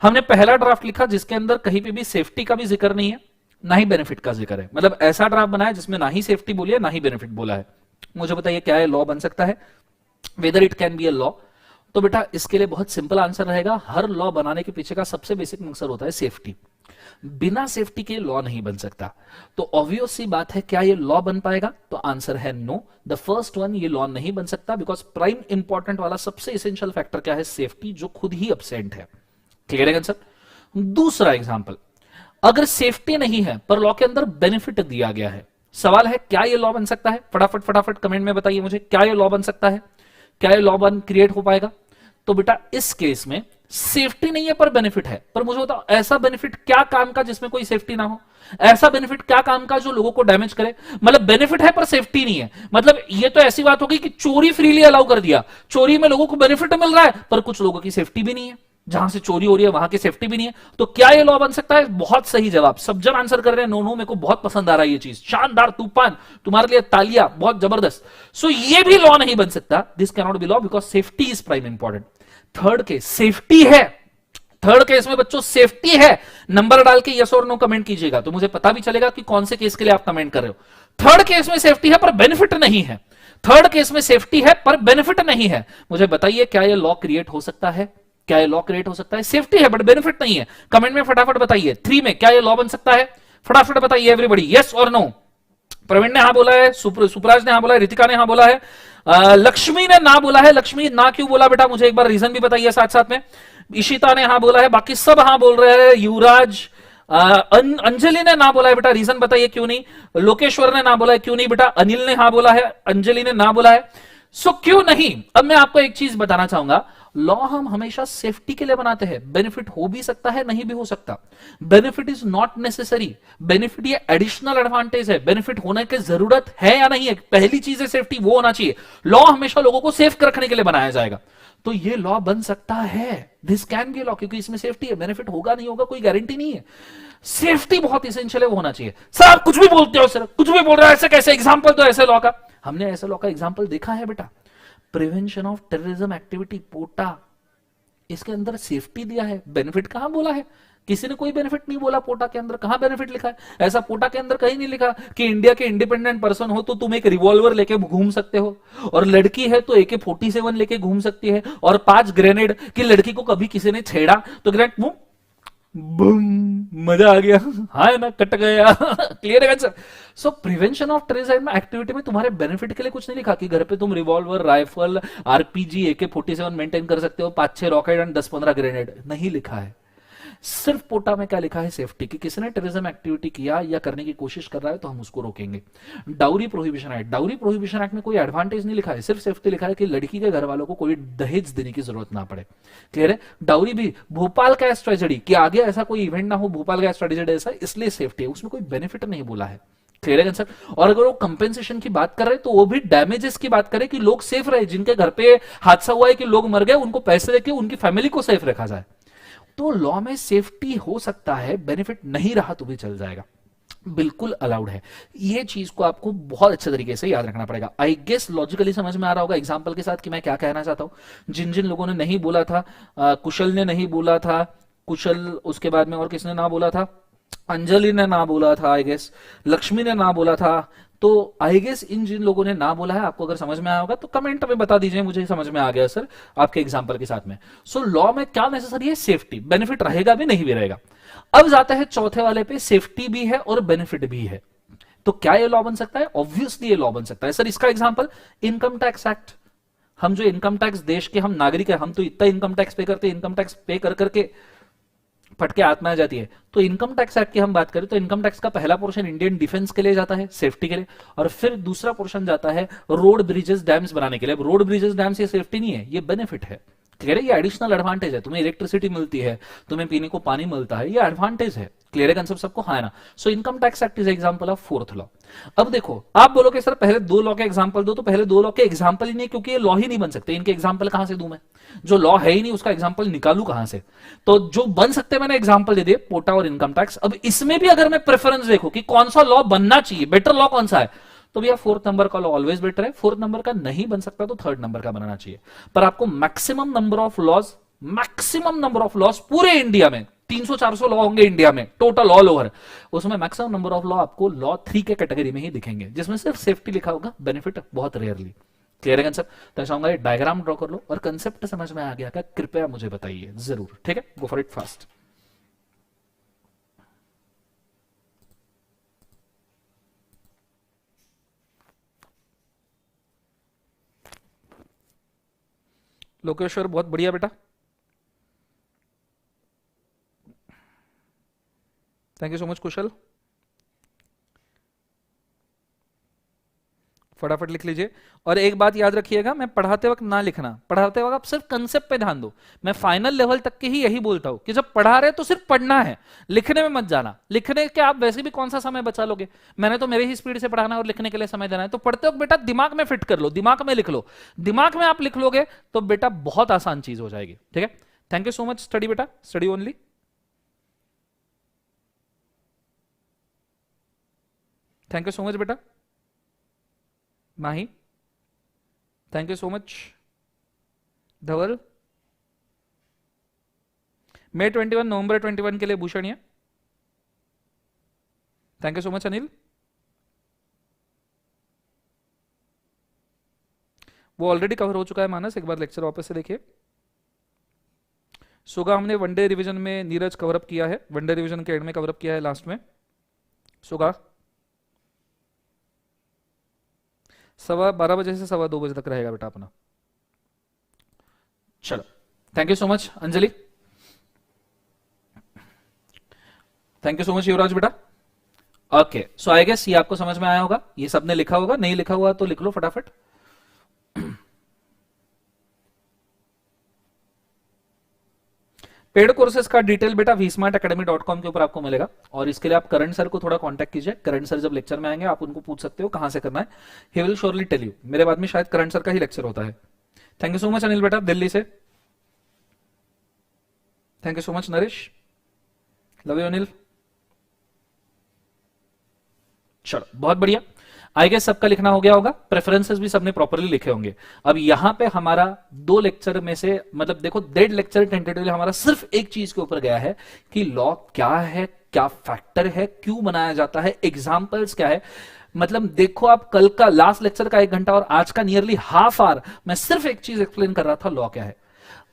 हमने पहला ड्राफ्ट लिखा जिसके अंदर कहीं पे भी सेफ्टी का भी जिक्र नहीं है, ना ही बेनिफिट का जिक्र है, मतलब ऐसा ड्राफ्ट बनाया जिसमें ना ही सेफ्टी बोली है ना ही बेनिफिट बोला है। मुझे बताइए क्या है लॉ बन सकता है, whether it can be a law. तो बेटा इसके लिए बहुत सिंपल आंसर रहेगा, हर लॉ बनाने के पीछे का सबसे बेसिक मकसद होता है सेफ्टी। बिना सेफ्टी के लॉ नहीं बन सकता। तो ऑब्वियस सी बात है, क्या ये लॉ बन पाएगा? तो आंसर है नो, द फर्स्ट वन, ये लॉ नहीं बन सकता, बिकॉज प्राइम इंपॉर्टेंट वाला सबसे इसेंशियल फैक्टर क्या है? सेफ्टी, जो खुद ही एब्सेंट है। क्लियर है आंसर? दूसरा एग्जांपल, अगर सेफ्टी नहीं है पर लॉ के अंदर बेनिफिट दिया गया है, सवाल है क्या ये लॉ बन सकता है? फटाफट फटाफट कमेंट में बताइए मुझे, क्या ये लॉ बन सकता है? क्या ये लॉ बन क्रिएट हो पाएगा? तो बेटा इस केस में सेफ्टी नहीं है पर बेनिफिट है, पर मुझे बताओ ऐसा बेनिफिट क्या काम का जिसमें कोई सेफ्टी ना हो? ऐसा बेनिफिट क्या काम का जो लोगों को डैमेज करे? मतलब बेनिफिट है पर सेफ्टी नहीं है, मतलब ये तो ऐसी बात होगी कि चोरी फ्रीली अलाउ कर दिया, चोरी में लोगों को बेनिफिट मिल रहा है पर कुछ लोगों की सेफ्टी भी नहीं है, जहां से चोरी हो रही है वहां की सेफ्टी भी नहीं है। तो क्या ये लॉ बन सकता है? बहुत सही जवाब, सब जन आंसर कर रहे हैं नो नो, मेरे को बहुत पसंद आ रहा है ये चीज, शानदार, तूफान, तुम्हारे लिए तालियां, बहुत जबरदस्त। सो ये भी लॉ नहीं बन सकता, this can not be law because safety is prime important. Third case safety है, थर्ड केस में बच्चों सेफ्टी है, नंबर डाल के यस और नो कमेंट कीजिएगा तो मुझे पता भी चलेगा कि कौन से केस के लिए आप कमेंट कर रहे हो। थर्ड केस में सेफ्टी है पर बेनिफिट नहीं है, थर्ड केस में सेफ्टी है पर बेनिफिट नहीं है, मुझे बताइए क्या यह लॉ क्रिएट हो सकता है? क्या ये लॉ क्रिएट हो सकता है? सेफ्टी है बट बेनिफिट नहीं है, कमेंट में फटाफट बताइए। 3 में क्या ये लॉ बन सकता है? फटाफट बताइए एवरीबॉडी, यस और नो। प्रवीण ने हाँ बोला है, सुपराज ने हाँ बोला है, रितिका ने हाँ बोला है, लक्ष्मी ने ना बोला है। लक्ष्मी ना क्यों बोला बेटा, मुझे एक बार रीजन भी बताइए साथ साथ में। इशिता ने हाँ बोला है, बाकी सब हाँ बोल रहे हैं। युवराज, अंजलि ने ना बोला है बेटा, रीजन बताइए क्यों नहीं। लोकेश्वर ने ना बोला है, क्यों नहीं बेटा। अनिल ने हाँ बोला है, अंजलि ने ना बोला है। सो क्यों नहीं? अब मैं आपको एक चीज बताना चाहूंगा, लॉ हम हमेशा सेफ्टी के लिए बनाते हैं, बेनिफिट हो भी सकता है नहीं भी हो सकता, benefit is not necessary, benefit ये एडिशनल एडवांटेज है, बेनिफिट होने की जरूरत है या नहीं है, पहली चीज है सेफ्टी, वो होना चाहिए। लॉ हमेशा लोगों को सेफ रखने के लिए बनाया जाएगा, तो ये लॉ बन सकता है, दिस कैन बी लॉ, क्योंकि इसमें सेफ्टी है, बेनिफिट होगा नहीं होगा कोई गारंटी नहीं है, सेफ्टी बहुत इसेंशियल है, वो होना चाहिए। सर आप कुछ भी बोलते हो, सर कुछ भी बोल रहे हो, ऐसे कैसे? एग्जाम्पल तो ऐसे लॉ का, हमने ऐसे लॉ का एग्जाम्पल देखा है बेटा, प्रिवेंशन ऑफ टेररिज्म एक्टिविटी, पोटा, इसके अंदर सेफ्टी दिया है, बेनिफिट कहां बोला है? किसी ने कोई बेनिफिट नहीं बोला पोटा के अंदर, कहां बेनिफिट लिखा है? ऐसा पोटा के अंदर कहीं नहीं लिखा कि इंडिया के इंडिपेंडेंट पर्सन हो तो तुम एक रिवॉल्वर लेके घूम सकते हो, और लड़की है तो AK-47 लेके घूम सकती है, और 5 ग्रेनेड की लड़की को कभी किसी ने छेड़ा तो ग्रेनेड बूम, मजा आ गया, हाँ ना, कट गया। क्लियर है answer? So prevention of terrorism activity में तुम्हारे बेनिफिट के लिए कुछ नहीं लिखा कि घर पे तुम revolver, rifle, RPG, AK-47 maintain कर सकते हो, 5-6 रॉकेट एंड 10-15 ग्रेनेड, नहीं लिखा है। सिर्फ पोटा में क्या लिखा है? सेफ्टी, कि किसी ने टेररिज्म एक्टिविटी किया या करने की कोशिश कर रहा है तो हम उसको रोकेंगे। Dowry prohibition act, dowry prohibition act में कोई एडवांटेज नहीं लिखा है, सिर्फ सेफ्टी लिखा है कि लड़की के घर वालों को कोई दहेज देने की जरूरत ना पड़े। क्लियर है? डाउरी भी भोपाल गैस ट्रेजेडी, कि आगे ऐसा कोई इवेंट ना हो, भोपाल गैस ट्रेजेडी ऐसा, इसलिए सेफ्टी है, उसमें कोई बेनिफिट नहीं बोला है। क्लियर है आंसर? और अगर वो कंपेंसेशन की बात कर रहे हैं तो वो भी डैमेजेस की बात करें कि लोग सेफ रहे, जिनके घर पे हादसा हुआ है कि लोग मर गए, उनको पैसे देके उनकी फैमिली को सेफ रखा जाए। तो लॉ में सेफ्टी हो सकता है, बेनिफिट नहीं रहा तो भी चल जाएगा, बिल्कुल अलाउड है। ये चीज को आपको बहुत अच्छे तरीके से याद रखना पड़ेगा। आई गेस लॉजिकली समझ में आ रहा होगा एग्जांपल के साथ कि मैं क्या कहना चाहता हूं। जिन जिन लोगों ने नहीं बोला था, कुशल ने नहीं बोला था, कुशल, उसके बाद में और किसने ना बोला था? अंजलि ने ना बोला था, आई गेस लक्ष्मी ने ना बोला था। तो आई गेस इन जिन लोगों ने ना बोला है, आपको अगर समझ में आया होगा तो कमेंट में बता दीजिए, मुझे समझ में आ गया सर आपके एग्जांपल के साथ में। सो लॉ में क्या नेसेसरी है? सेफ्टी, बेनिफिट रहेगा भी नहीं भी रहेगा। अब जाते हैं चौथे वाले पे, सेफ्टी भी है और बेनिफिट भी है, तो क्या ये लॉ बन सकता है? ऑब्वियसली ये लॉ बन सकता है सर। इसका एग्जांपल इनकम टैक्स एक्ट, हम जो इनकम टैक्स, देश के हम नागरिक है, हम तो इतना इनकम टैक्स पे करते हैं, इनकम टैक्स पे कर करके फटके आत्मा आ जाती है। तो इनकम टैक्स एक्ट की हम बात करें तो इनकम टैक्स का पहला पोर्शन इंडियन डिफेंस के लिए जाता है, सेफ्टी के लिए, और फिर दूसरा पोर्शन जाता है रोड, ब्रिजेस, डैम्स बनाने के लिए। रोड, ब्रिजेस, डैम्स ये सेफ्टी नहीं है, ये बेनिफिट है। क्लियर है? ये एडिशनल एडवांटेज है, तुम्हें इलेक्ट्रिसिटी मिलती है, तुम्हें पीने को पानी मिलता है, ये एडवांटेज है। क्लियर है कंसेप्ट सबको? हाँ ना? So income tax act is example of fourth law. अब देखो, आप बोलोगे सर पहले 2 लॉ के एग्जांपल दो, तो पहले 2 लॉ के एग्जांपल ही नहीं, क्योंकि ये लॉ ही नहीं बन सकते, इनके एग्जांपल कहां से दूं मैं? जो लॉ है ही नहीं उसका एग्जांपल निकालू कहां से? तो जो बन सकते मैंने एग्जांपल दे दिए, पोटा और इनकम टैक्स। अब इसमें भी अगर मैं प्रेफरेंस देखो कि कौन सा लॉ बनना चाहिए, बेटर लॉ कौन सा है, तो भैया 4th नंबर का लॉ ऑलवेज बेटर है। 4th नंबर का नहीं बन सकता तो 3rd नंबर का बनाना चाहिए, पर आपको maximum number of laws maximum number of laws पूरे इंडिया में 300-400 लॉ होंगे इंडिया में टोटल ऑल ओवर, उसमें मैक्सिमम नंबर ऑफ लॉ आपको लॉ 3 के कैटेगरी में ही दिखेंगे, जिसमें सिर्फ सेफ्टी लिखा होगा, बेनिफिट बहुत रेयरली। क्लियर है कंसेप्ट? तो मैं चाहूंगा ये डायग्राम ड्रॉ कर लो और कंसेप्ट समझ में आ गया क्या कृपया मुझे बताइए जरूर, ठीक है? Go for it fast. Lokeshwar बहुत बढ़िया बेटा, थैंक यू सो मच। कुशल फटाफट लिख लीजिए। और एक बात याद रखिएगा, मैं पढ़ाते वक्त ना लिखना, पढ़ाते वक्त आप सिर्फ कंसेप्ट पे ध्यान दो। मैं फाइनल लेवल तक के ही यही बोलता हूं कि जब पढ़ा रहे तो सिर्फ पढ़ना है, लिखने में मत जाना। लिखने के आप वैसे भी कौन सा समय बचा लोगे, मैंने तो मेरे ही स्पीड से पढ़ाना और लिखने के लिए समय देना है। तो पढ़ते वक्त बेटा दिमाग में फिट कर लो, दिमाग में लिख लो। दिमाग में आप लिख लोगे तो बेटा बहुत आसान चीज हो जाएगी, ठीक है? Thank you so much. Study बेटा, study only. Thank you so much बेटा Mahi, thank you so much. Dhaval, May 21 नवंबर 21 के लिए Bhushaniya, thank you so much. Anil, वो ऑलरेडी कवर हो चुका है मानस, एक बार लेक्चर वापस से देखिए। सुगा हमने वनडे रिवीजन में नीरज कवरअप किया है, वनडे रिवीजन के एंड में कवरअप किया है लास्ट में। सुगा 12:15 बजे से 2:15 बजे तक रहेगा बेटा अपना। चलो, thank you so much Anjali, thank you so much Yuvraj बेटा। ओके, सो आई गेस ये आपको समझ में आया होगा, ये सबने लिखा होगा, नहीं लिखा हुआ तो लिख लो फटाफट। पेड कोर्सेज का डिटेल बेटा vsmartacademy.com के ऊपर आपको मिलेगा, और इसके लिए आप करण सर को थोड़ा कांटेक्ट कीजिए। करण सर जब लेक्चर में आएंगे आप उनको पूछ सकते हो कहां से करना है, he will surely tell you. मेरे बाद में शायद करण सर का ही लेक्चर होता है। Thank you so much Anil बेटा दिल्ली से, thank you so much Naresh, love you Anil. चलो बहुत बढ़िया, आई गेस सबका लिखना हो गया होगा, प्रेफरेंसेस भी सबने प्रॉपरली लिखे होंगे। अब यहां पे हमारा 2 लेक्चर में से, मतलब देखो 1.5 लेक्चर टेंटेटिवली हमारा सिर्फ एक चीज के ऊपर गया है कि लॉ क्या है, क्या फैक्टर है, क्यों बनाया जाता है, एग्जाम्पल्स क्या है। मतलब देखो आप कल का लास्ट लेक्चर का 1 घंटा और आज का नियरली हाफ आवर मैं सिर्फ एक चीज एक्सप्लेन कर रहा था, लॉ क्या है।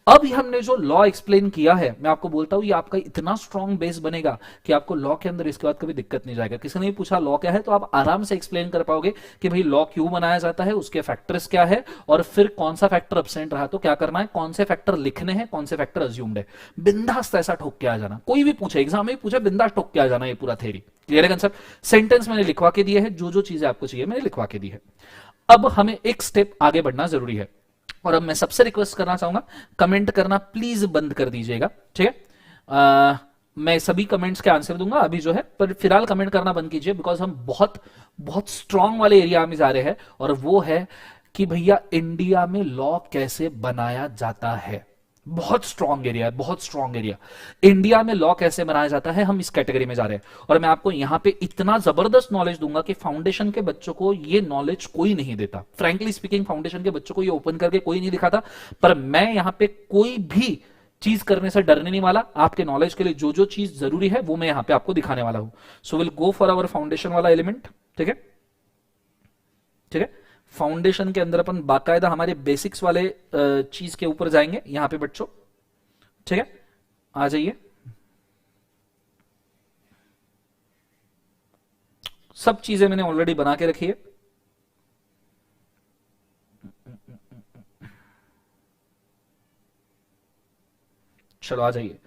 अब हमने जो लॉ एक्सप्लेन किया है, मैं आपको बोलता हूं ये आपका इतना स्ट्रॉन्ग बेस बनेगा कि आपको लॉ के अंदर इसके बाद कभी दिक्कत नहीं जाएगा। किसी ने भी पूछा लॉ क्या है तो आप आराम से एक्सप्लेन कर पाओगे कि भाई लॉ क्यों बनाया जाता है, उसके फैक्टर्स क्या है, और फिर कौन सा फैक्टर एब्सेंट रहा तो क्या करना है, कौन से फैक्टर लिखने हैं, कौन से फैक्टर अज्यूम्ड है। बिंदास ऐसा ठोक के आ जाना, कोई भी पूछे एग्जाम में पूछे बिंदास ठोक के आ जाना, ये पूरा थ्योरी क्लियर है कंसेप्ट। सेंटेंस मैंने लिखवा के दिए है, जो चीजें आपको चाहिए मैंने लिखवा के दी है। अब हमें एक स्टेप आगे बढ़ना जरूरी है, और अब मैं सबसे रिक्वेस्ट करना चाहूंगा कमेंट करना प्लीज बंद कर दीजिएगा, ठीक है? मैं सभी कमेंट्स के आंसर दूंगा अभी जो है, पर फिलहाल कमेंट करना बंद कीजिए, बिकॉज हम बहुत बहुत स्ट्रांग वाले एरिया में जा रहे हैं, और वो है कि भैया इंडिया में लॉ कैसे बनाया जाता है। बहुत स्ट्रॉन्ग एरिया है, बहुत स्ट्रॉन्ग एरिया। इंडिया में लॉ कैसे बनाया जाता है, हम इस कैटेगरी में जा रहे हैं, और मैं आपको यहां पे इतना जबरदस्त नॉलेज दूंगा कि फाउंडेशन के बच्चों को ये नॉलेज कोई नहीं देता। फ्रैंकली स्पीकिंग फाउंडेशन के बच्चों को ये ओपन करके कोई नहीं दिखाता, पर मैं यहां पे कोई भी चीज करने से डरने नहीं वाला। आपके नॉलेज के लिए जो चीज जरूरी है वो मैं यहां पे आपको दिखाने वाला हूं। So will go for our foundation वाला एलिमेंट, ठीक है? ठीक है, फाउंडेशन के अंदर अपन बाकायदा हमारे बेसिक्स वाले चीज के ऊपर जाएंगे यहां पे बच्चों, ठीक है? आ जाइए, सब चीजें मैंने ऑलरेडी बना के रखी है। चलो आ जाइए,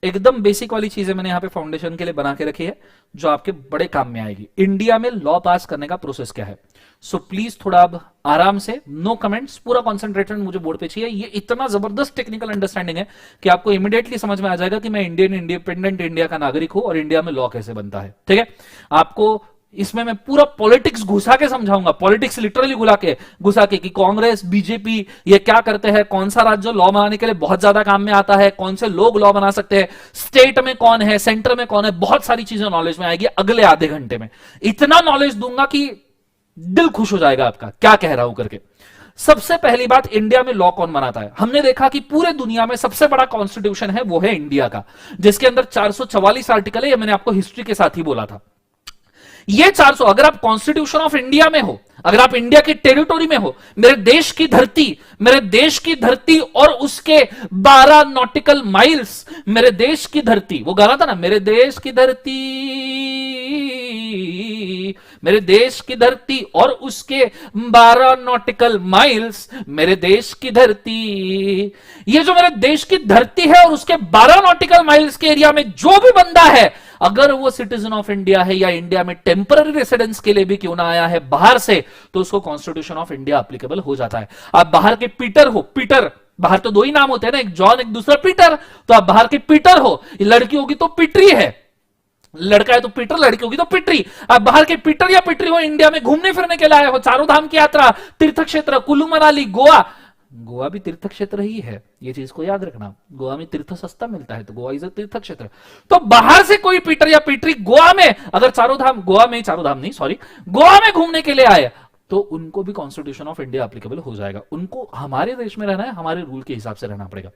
एकदम बेसिक वाली चीजें मैंने यहां पे फाउंडेशन के लिए बना के रखी है, जो आपके बड़े काम में आएगी। इंडिया में लॉ पास करने का प्रोसेस क्या है, सो प्लीज थोड़ा अब आराम से, नो कमेंट्स, पूरा कॉन्सेंट्रेशन मुझे बोर्ड पे चाहिए। ये इतना जबरदस्त टेक्निकल अंडरस्टैंडिंग है कि आपको इमीडिएटली समझ में आ जाएगा कि मैं इंडियन इंडिपेंडेंट इंडिया का नागरिक हूं और इंडिया में लॉ कैसे बनता है, ठीक है? आपको इसमें मैं पूरा पॉलिटिक्स घुसा के समझाऊंगा, पॉलिटिक्स लिटरली घुसा के कि कांग्रेस बीजेपी ये क्या करते हैं, कौन सा राज्य लॉ बनाने के लिए बहुत ज्यादा काम में आता है, कौन से लोग लॉ बना सकते हैं, स्टेट में कौन है, सेंटर में कौन है, बहुत सारी चीजें नॉलेज में आएगी अगले आधे घंटे में। इतना नॉलेज दूंगा कि दिल खुश हो जाएगा आपका, क्या कह रहा हूं करके। सबसे पहली बात, इंडिया में लॉ कौन बनाता है? हमने देखा कि पूरे दुनिया में सबसे बड़ा कॉन्स्टिट्यूशन है वो है इंडिया का, जिसके अंदर 444 आर्टिकल है। ये मैंने आपको हिस्ट्री के साथ ही बोला था। ये 400, अगर आप कॉन्स्टिट्यूशन ऑफ इंडिया में हो, अगर आप इंडिया की टेरिटोरी में हो, मेरे देश की धरती और उसके 12 नॉटिकल माइल्स, मेरे देश की धरती, वो गाना था ना, मेरे देश की धरती, मेरे देश की धरती और उसके 12 नॉटिकल माइल्स, मेरे देश की धरती। ये जो मेरे देश की धरती है और उसके 12 नॉटिकल माइल्स के एरिया में जो भी बंदा है, अगर वो सिटीजन ऑफ इंडिया है या इंडिया में टेम्पररी रेसिडेंस के लिए भी क्यों ना आया है बाहर से, तो उसको कॉन्स्टिट्यूशन ऑफ इंडिया एप्लीकेबल हो जाता है। आप बाहर के पीटर हो, पीटर, बाहर तो दो ही नाम होते हैं ना, एक जॉन एक दूसरा पीटर, तो आप बाहर के पीटर हो, लड़की होगी तो पिटरी है, लड़का है तो पीटर, लड़की होगी तो पिटरी। आप बाहर के पीटर या पिटरी हो, इंडिया में घूमने फिरने के लिए आए हो, चारों धाम की यात्रा, तीर्थ क्षेत्र, कुल्लू मनाली, गोवा, गोवा भी तीर्थ क्षेत्र ही है, ये चीज को याद रखना। गोवा में तीर्थ सस्ता मिलता है तो गोवा इज अ तीर्थ क्षेत्र। तो बाहर से कोई पीटर या पीटरी गोवा में, अगर चारों धाम, गोवा में, चारों धाम नहीं सॉरी, गोवा में घूमने के लिए आए, तो उनको भी कॉन्स्टिट्यूशन ऑफ इंडिया एप्लीकेबल हो जाएगा। उनको हमारे देश में रहना है, हमारे रूल के हिसाब से रहना पड़ेगा।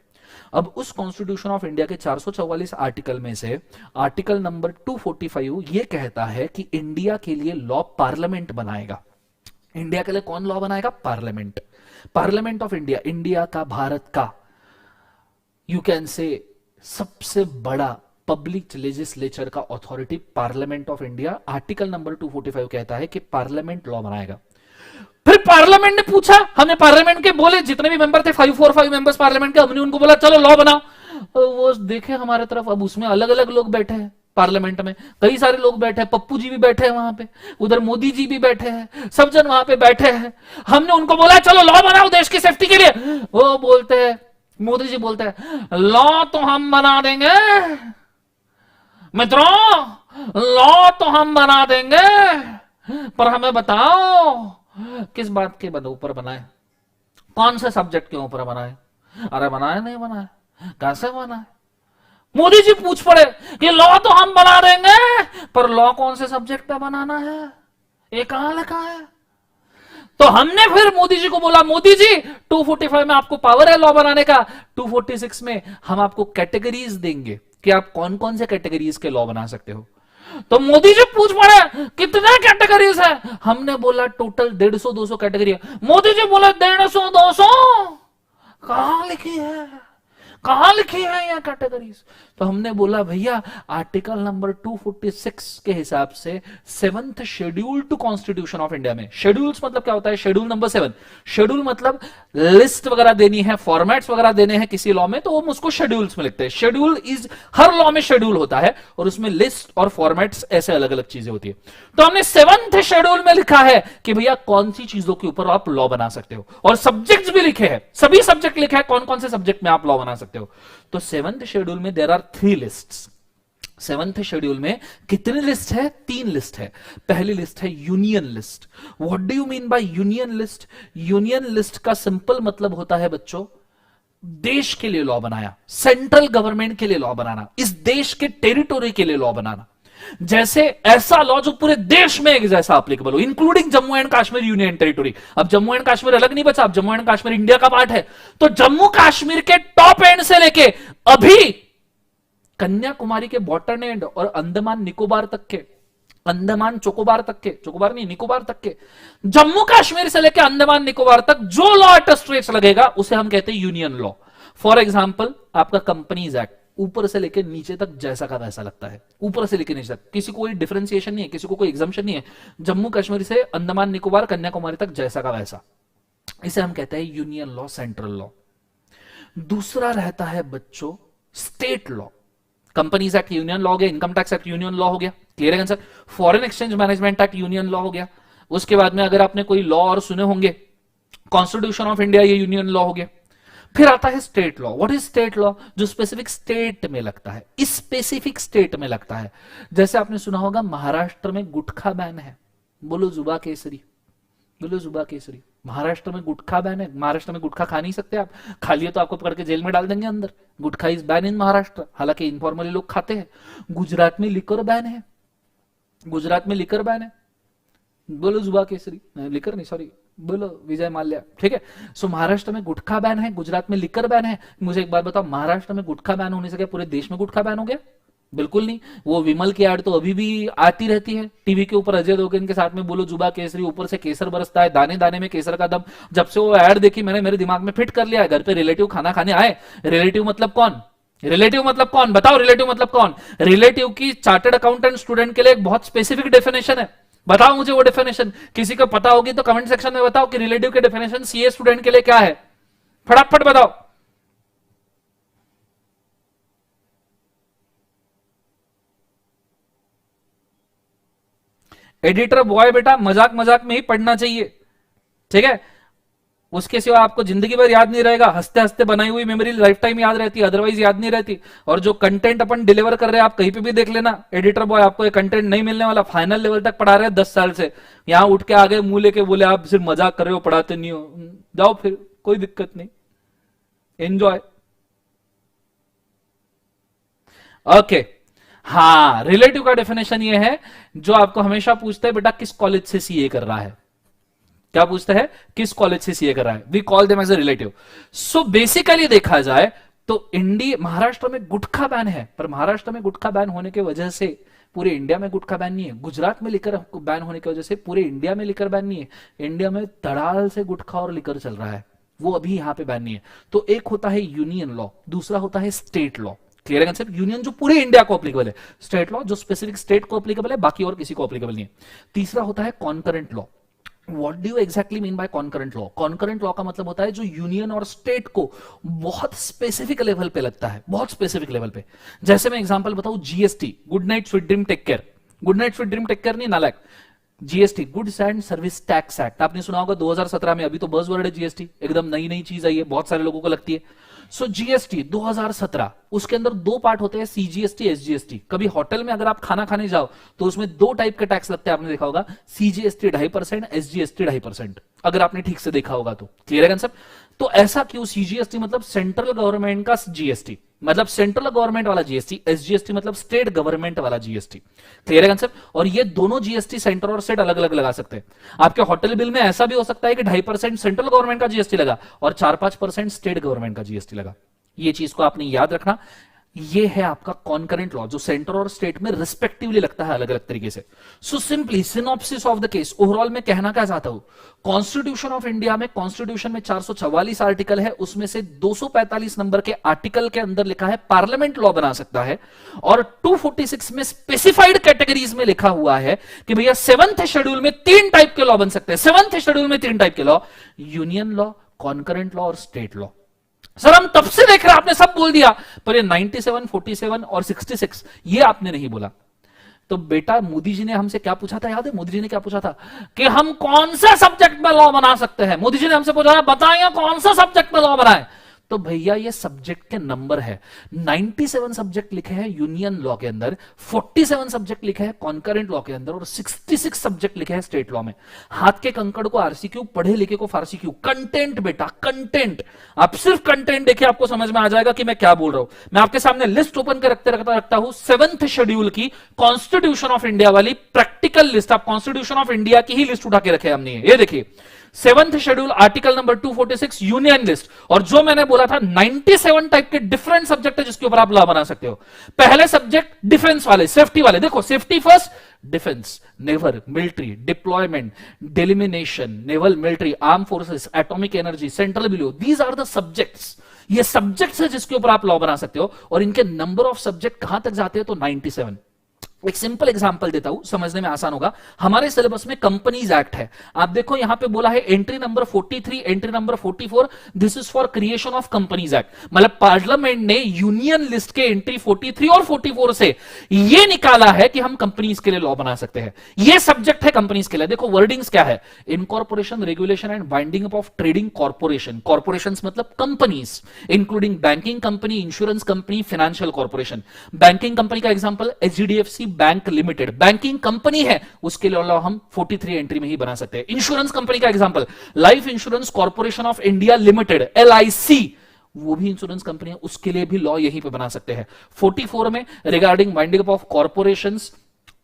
अब उस कॉन्स्टिट्यूशन ऑफ इंडिया के 444 आर्टिकल में से आर्टिकल नंबर 245 ये कहता है कि इंडिया के लिए लॉ पार्लियामेंट बनाएगा। इंडिया के लिए कौन लॉ बनाएगा? Parliament. Parliament of India, India का, भारत का, यू कैन से सबसे बड़ा पब्लिक लेजिस्लेचर का authority parliament of India. Article number 245 कहता है कि पार्लियामेंट लॉ बनाएगा। फिर पार्लियामेंट ने पूछा, हमने पार्लियामेंट के बोले, जितने भी मेंबर थे 545 मेंबर्स पार्लियामेंट के, हमने उनको बोला चलो लॉ बनाओ। वो देखे हमारे तरफ, अब उसमें अलग अलग लोग बैठे हैं पार्लियामेंट में, कई सारे लोग बैठे हैं, पप्पू जी भी बैठे हैं वहां पे, उधर मोदी जी भी बैठे हैं, सब जन वहां पे बैठे हैं। हमने उनको बोला चलो लॉ बनाओ देश की सेफ्टी के लिए। वो बोलते हैं, मोदी जी बोलते हैं लॉ तो हम बना देंगे मित्रों, लॉ तो हम बना देंगे, पर हमें बताओ किस बात के ऊपर बनाए, कौन से सब्जेक्ट के ऊपर बनाए? अरे बनाए नहीं बनाए, कैसे बनाए? मोदी जी पूछ पड़े कि लॉ तो हम बना देंगे, पर लॉ कौन से सब्जेक्ट पे बनाना है, ये कहां लिखा है? तो हमने फिर मोदी जी को बोला, मोदी जी 245 में आपको पावर है लॉ बनाने का, 246 में हम आपको कैटेगरीज देंगे कि आप कौन कौन से कैटेगरीज के लॉ बना सकते हो। तो मोदी जी पूछ पड़े कितने कैटेगरीज है? हमने बोला टोटल 150-200 कैटेगरी है। मोदी जी बोले 150-200 कहां लिखी है, कहां लिखी है ये कैटेगरीज? तो हमने बोला भैया आर्टिकल नंबर 246 के हिसाब से 7th schedule to constitution of India में, शेड्यूल्स मतलब क्या होता है? शेड्यूल नंबर 7, शेड्यूल मतलब लिस्ट वगैरह देनी है, फॉर्मेट्स वगैरह देने हैं किसी लॉ में, तो वो उसको शेड्यूल्स में लिखते हैं। शेड्यूल इज, हर लॉ में शेड्यूल होता है और उसमें लिस्ट और फॉर्मेट्स ऐसे अलग अलग चीजें होती है। तो हमने 7th शेड्यूल में लिखा है कि भैया कौन सी चीजों के ऊपर आप लॉ बना सकते हो, और सब्जेक्ट्स भी लिखे हैं, सभी सब्जेक्ट लिखे हैं कौन कौन से सब्जेक्ट में आप लॉ बना सकते हो। तो 7th शेड्यूल में there are 3 lists. 7th schedule में कितने लिस्ट है? 3 लिस्ट है। पहली लिस्ट है union list. What do you mean by union list? Union list का सिंपल मतलब होता है बच्चों, देश के लिए लॉ बनाया, सेंट्रल गवर्नमेंट के लिए लॉ बनाना, इस देश के टेरिटोरी के लिए लॉ बनाना। जैसे ऐसा लॉ जो पूरे देश में एक जैसा एप्लीकेबल हो, including Jammu and Kashmir union territory. अब जम्मू एंड कश्मीर अलग नहीं बचा, अब जम्मू एंड कश्मीर इंडिया का पार्ट है। तो जम्मू कश्मीर के टॉप एंड से लेके अभी कन्याकुमारी के बॉटम एंड और अंडमान निकोबार तक के, अंडमान चोकोबार तक के, चोकोबार नहीं निकोबार तक के, जम्मू कश्मीर से लेके अंडमान निकोबार तक जो लॉ एटस्ट्रेट्स लगेगा उसे हम कहते हैं यूनियन लॉ। फॉर एग्जाम्पल आपका कंपनीज एक्ट ऊपर से लेके नीचे तक जैसा का वैसा लगता है, ऊपर से लेके नीचे तक, किसी को कोई डिफरेंशिएशन नहीं है, किसी को कोई एग्जम्पशन नहीं है, जम्मू कश्मीर से अंडमान निकोबार कन्याकुमारी तक जैसा का वैसा, इसे हम कहते हैं यूनियन लॉ, सेंट्रल लॉ। दूसरा रहता है बच्चों state law. Companies act union law हो गया, income tax act union law हो गया, क्लियर है answer. Foreign exchange management act union law हो गया। उसके बाद में अगर आपने कोई लॉ और सुने होंगे, कॉन्स्टिट्यूशन ऑफ इंडिया, ये यूनियन लॉ हो गया। फिर आता है state law. What is state law? जो स्पेसिफिक स्टेट में लगता है, इस स्पेसिफिक स्टेट में लगता है। जैसे आपने सुना होगा महाराष्ट्र में गुटखा बैन है, बोलो जुबा केसरी, बोलो जुबा केसरी। महाराष्ट्र में गुटखा बैन है, महाराष्ट्र में गुटखा खा नहीं सकते आप, खा लिए तो आपको पकड़ के जेल में डाल देंगे अंदर। गुटखा इज बैन इन महाराष्ट्र, हालांकि इनफॉर्मली लोग खाते हैं। गुजरात में लिकर बैन है, गुजरात में लिकर बैन है, बोलो जुबा केसरी, लिकर नहीं सॉरी, बोलो विजय माल्या, ठीक है। सो महाराष्ट्र में गुटखा बैन है, गुजरात में लिकर बैन है। मुझे एक बात बताओ, महाराष्ट्र में गुटखा बैन होने से क्या पूरे देश में गुटखा बैन हो गया? बिल्कुल नहीं। वो विमल की ऐड तो अभी भी आती रहती है टीवी के ऊपर, अजय देवगन के साथ में बोलो जुबा केसरी, ऊपर से केसर बरसता है, दाने दाने में केसर का दम। जब से वो ऐड देखी मैंने, मेरे दिमाग में फिट कर लिया है। घर पे रिलेटिव खाना खाने आए, रिलेटिव मतलब कौन? रिलेटिव मतलब कौन? बताओ रिलेटिव मतलब कौन? रिलेटिव की चार्टर्ड अकाउंटेंट स्टूडेंट के लिए एक बहुत स्पेसिफिक डेफिनेशन है। बताओ मुझे वो डेफिनेशन, किसी को पता होगी तो कमेंट सेक्शन में बताओ कि रिलेटिव के डेफिनेशन सीए स्टूडेंट के लिए क्या है, फटाफट बताओ। एडिटर बॉय बेटा मजाक मजाक में ही पढ़ना चाहिए, ठीक है। उसके सिवा आपको जिंदगी भर याद नहीं रहेगा। हंसते हंसते बनाई हुई मेमोरी लाइफ टाइम याद रहती है, अदरवाइज याद नहीं रहती। और जो कंटेंट अपन डिलीवर कर रहे हैं, आप कहीं पे भी देख लेना, एडिटर बॉय आपको ये कंटेंट नहीं मिलने वाला। फाइनल लेवल तक पढ़ा रहे हैं 10 साल से, यहां उठ के आगे मुंह लेके बोले आप सिर्फ मजाक कर रहे हो, पढ़ाते नहीं हो। जाओ फिर, कोई दिक्कत नहीं, एंजॉय। ओके, हाँ, रिलेटिव का डेफिनेशन ये है जो आपको हमेशा पूछता है बेटा किस कॉलेज से सीए कर रहा है। क्या पूछता है? किस कॉलेज से सीए कर रहा है। We call them as a relative. So basically देखा जाए तो इंडिया, महाराष्ट्र में गुटखा बैन है, पर महाराष्ट्र में गुटखा बैन होने की वजह से पूरे इंडिया में गुटखा बैन नहीं है। गुजरात में लिकर बैन होने की वजह से पूरे इंडिया में लिकर बैन नहीं है। इंडिया में धड़ाल से गुटखा और लिकर चल रहा है, वो अभी यहां पे बैन नहीं है। तो एक होता है यूनियन लॉ, दूसरा होता है स्टेट लॉ। क्लियर है कंसेप्ट? यूनियन जो पूरे इंडिया को अप्लीकेबल है, स्टेट लॉ जो स्पेसिफिक स्टेट को अप्लीकेबल है, बाकी और किसी को अप्लीकेबल नहीं है। तीसरा होता है concurrent law. What do you exactly mean by concurrent law? Concurrent law का मतलब होता है जो यूनियन और स्टेट को बहुत स्पेसिफिक लेवल पे लगता है, बहुत स्पेसिफिक लेवल पे। जैसे मैं एग्जांपल बताऊं, GST, good night sweet dream take care. Good night sweet dream take care नहीं, नालायक। GST, goods and service tax act, आपने सुना होगा 2017 में, अभी तो बज़वर्ड है जीएसटी, एकदम नई नई चीज आई है, बहुत सारे लोगों को लगती है। सो जीएसटी 2017, उसके अंदर दो पार्ट होते हैं, सीजीएसटी, एसजीएसटी। कभी होटल में अगर आप खाना खाने जाओ तो उसमें दो टाइप के टैक्स लगते हैं, आपने देखा होगा, सीजीएसटी 2.5%, एसजीएसटी 2.5%, अगर आपने ठीक से देखा होगा तो। क्लियर है कंसेप्ट? तो ऐसा क्यों? सीजीएसटी मतलब सेंट्रल गवर्नमेंट का जीएसटी, मतलब सेंट्रल गवर्नमेंट वाला जीएसटी, एसजीएसटी मतलब स्टेट गवर्नमेंट वाला जीएसटी। क्लियर है कंसेप्ट? और ये दोनों जीएसटी सेंटर और स्टेट अलग अलग लगा सकते हैं। आपके होटल बिल में ऐसा भी हो सकता है कि 2.5% सेंट्रल गवर्नमेंट का जीएसटी लगा और 4-5% स्टेट गवर्नमेंट का जीएसटी लगा। ये चीज को आपने याद रखना। ये है आपका कॉन्करेंट लॉ, जो सेंटर और स्टेट में रिस्पेक्टिवली लगता है अलग अलग तरीके से। So simply synopsis of the case, overall में कहना क्या चाहता हूं, कॉन्स्टिट्यूशन ऑफ इंडिया में, कॉन्स्टिट्यूशन में 444 आर्टिकल है, उसमें से 245 नंबर के आर्टिकल के अंदर लिखा है पार्लियामेंट लॉ बना सकता है, और 246 में स्पेसिफाइड कैटेगरीज में लिखा हुआ है कि भैया 7th शेड्यूल में 3 टाइप के लॉ बन सकते हैं। 7th शेड्यूल में 3 टाइप के law, union law, concurrent law और स्टेट लॉ। सर हम तब से देख रहे हैं, आपने सब बोल दिया, पर ये 97, 47 और 66 ये आपने नहीं बोला। तो बेटा मोदी जी ने हमसे क्या पूछा था, याद है? मोदी जी ने क्या पूछा था कि हम कौन सा सब्जेक्ट में लॉ बना सकते हैं। मोदी जी ने हमसे पूछा, बताइए कौन सा सब्जेक्ट में लॉ बनाए। तो भैया ये सब्जेक्ट के नंबर है, 97 सब्जेक्ट लिखे हैं यूनियन लॉ के अंदर, 47 सब्जेक्ट लिखे हैं कॉन्करेंट लॉ के अंदर, और 66 सब्जेक्ट लिखे हैं स्टेट लॉ में। हाथ के कंकड़ को आरसीक्यू, पढ़े लिखे को फारसी क्यू। कंटेंट बेटा, कंटेंट, आप सिर्फ कंटेंट देखिए, आपको समझ में आ जाएगा कि मैं क्या बोल रहा हूं। मैं आपके सामने लिस्ट ओपन कर रखता हूं, 7th शेड्यूल की कॉन्स्टिट्यूशन ऑफ इंडिया वाली प्रैक्टिकल लिस्ट। आप कॉन्स्टिट्यूशन ऑफ इंडिया की ही लिस्ट उठा के रखे हमने, ये देखिए 7th schedule article number 246 union list. और जो मैंने बोला था 97 टाइप के डिफरेंट सब्जेक्ट है जिसके ऊपर आप लॉ बना सकते हो। पहले सब्जेक्ट डिफेंस वाले, सेफ्टी वाले, देखो safety first, defence, naval, military, deployment, delimitation, naval, military, arm forces, atomic energy, central below, these are the subjects. ये सब्जेक्ट्स है जिसके ऊपर आप लॉ बना सकते हो, और इनके नंबर ऑफ सब्जेक्ट कहां तक जाते हैं तो 97। एक सिंपल एग्जांपल देता हूं, समझने में आसान होगा। हमारे सिलेबस में कंपनीज एक्ट है, आप देखो यहां पे बोला है entry number 43, entry number 44, this is for creation of companies act. मतलब पार्लियामेंट ने यूनियन लिस्ट के एंट्री 43 और 44 से ये निकाला है कि हम कंपनीज के लिए लॉ बना सकते हैं। ये सब्जेक्ट है कंपनीज के लिए। देखो वर्डिंग्स क्या है, incorporation, regulation and binding up of trading corporation. Corporation मतलब companies, including banking company, insurance company, financial corporation. Banking company का example HDFC bank limited, banking company है, उसके लिए हम 43 एंट्री में ही बना सकते हैं। इंश्योरेंस कंपनी का example life insurance corporation of India limited, LIC, वो भी इंश्योरेंस कंपनी है, उसके लिए भी लॉ यहीं पे बना सकते हैं। 44 में regarding winding up of corporations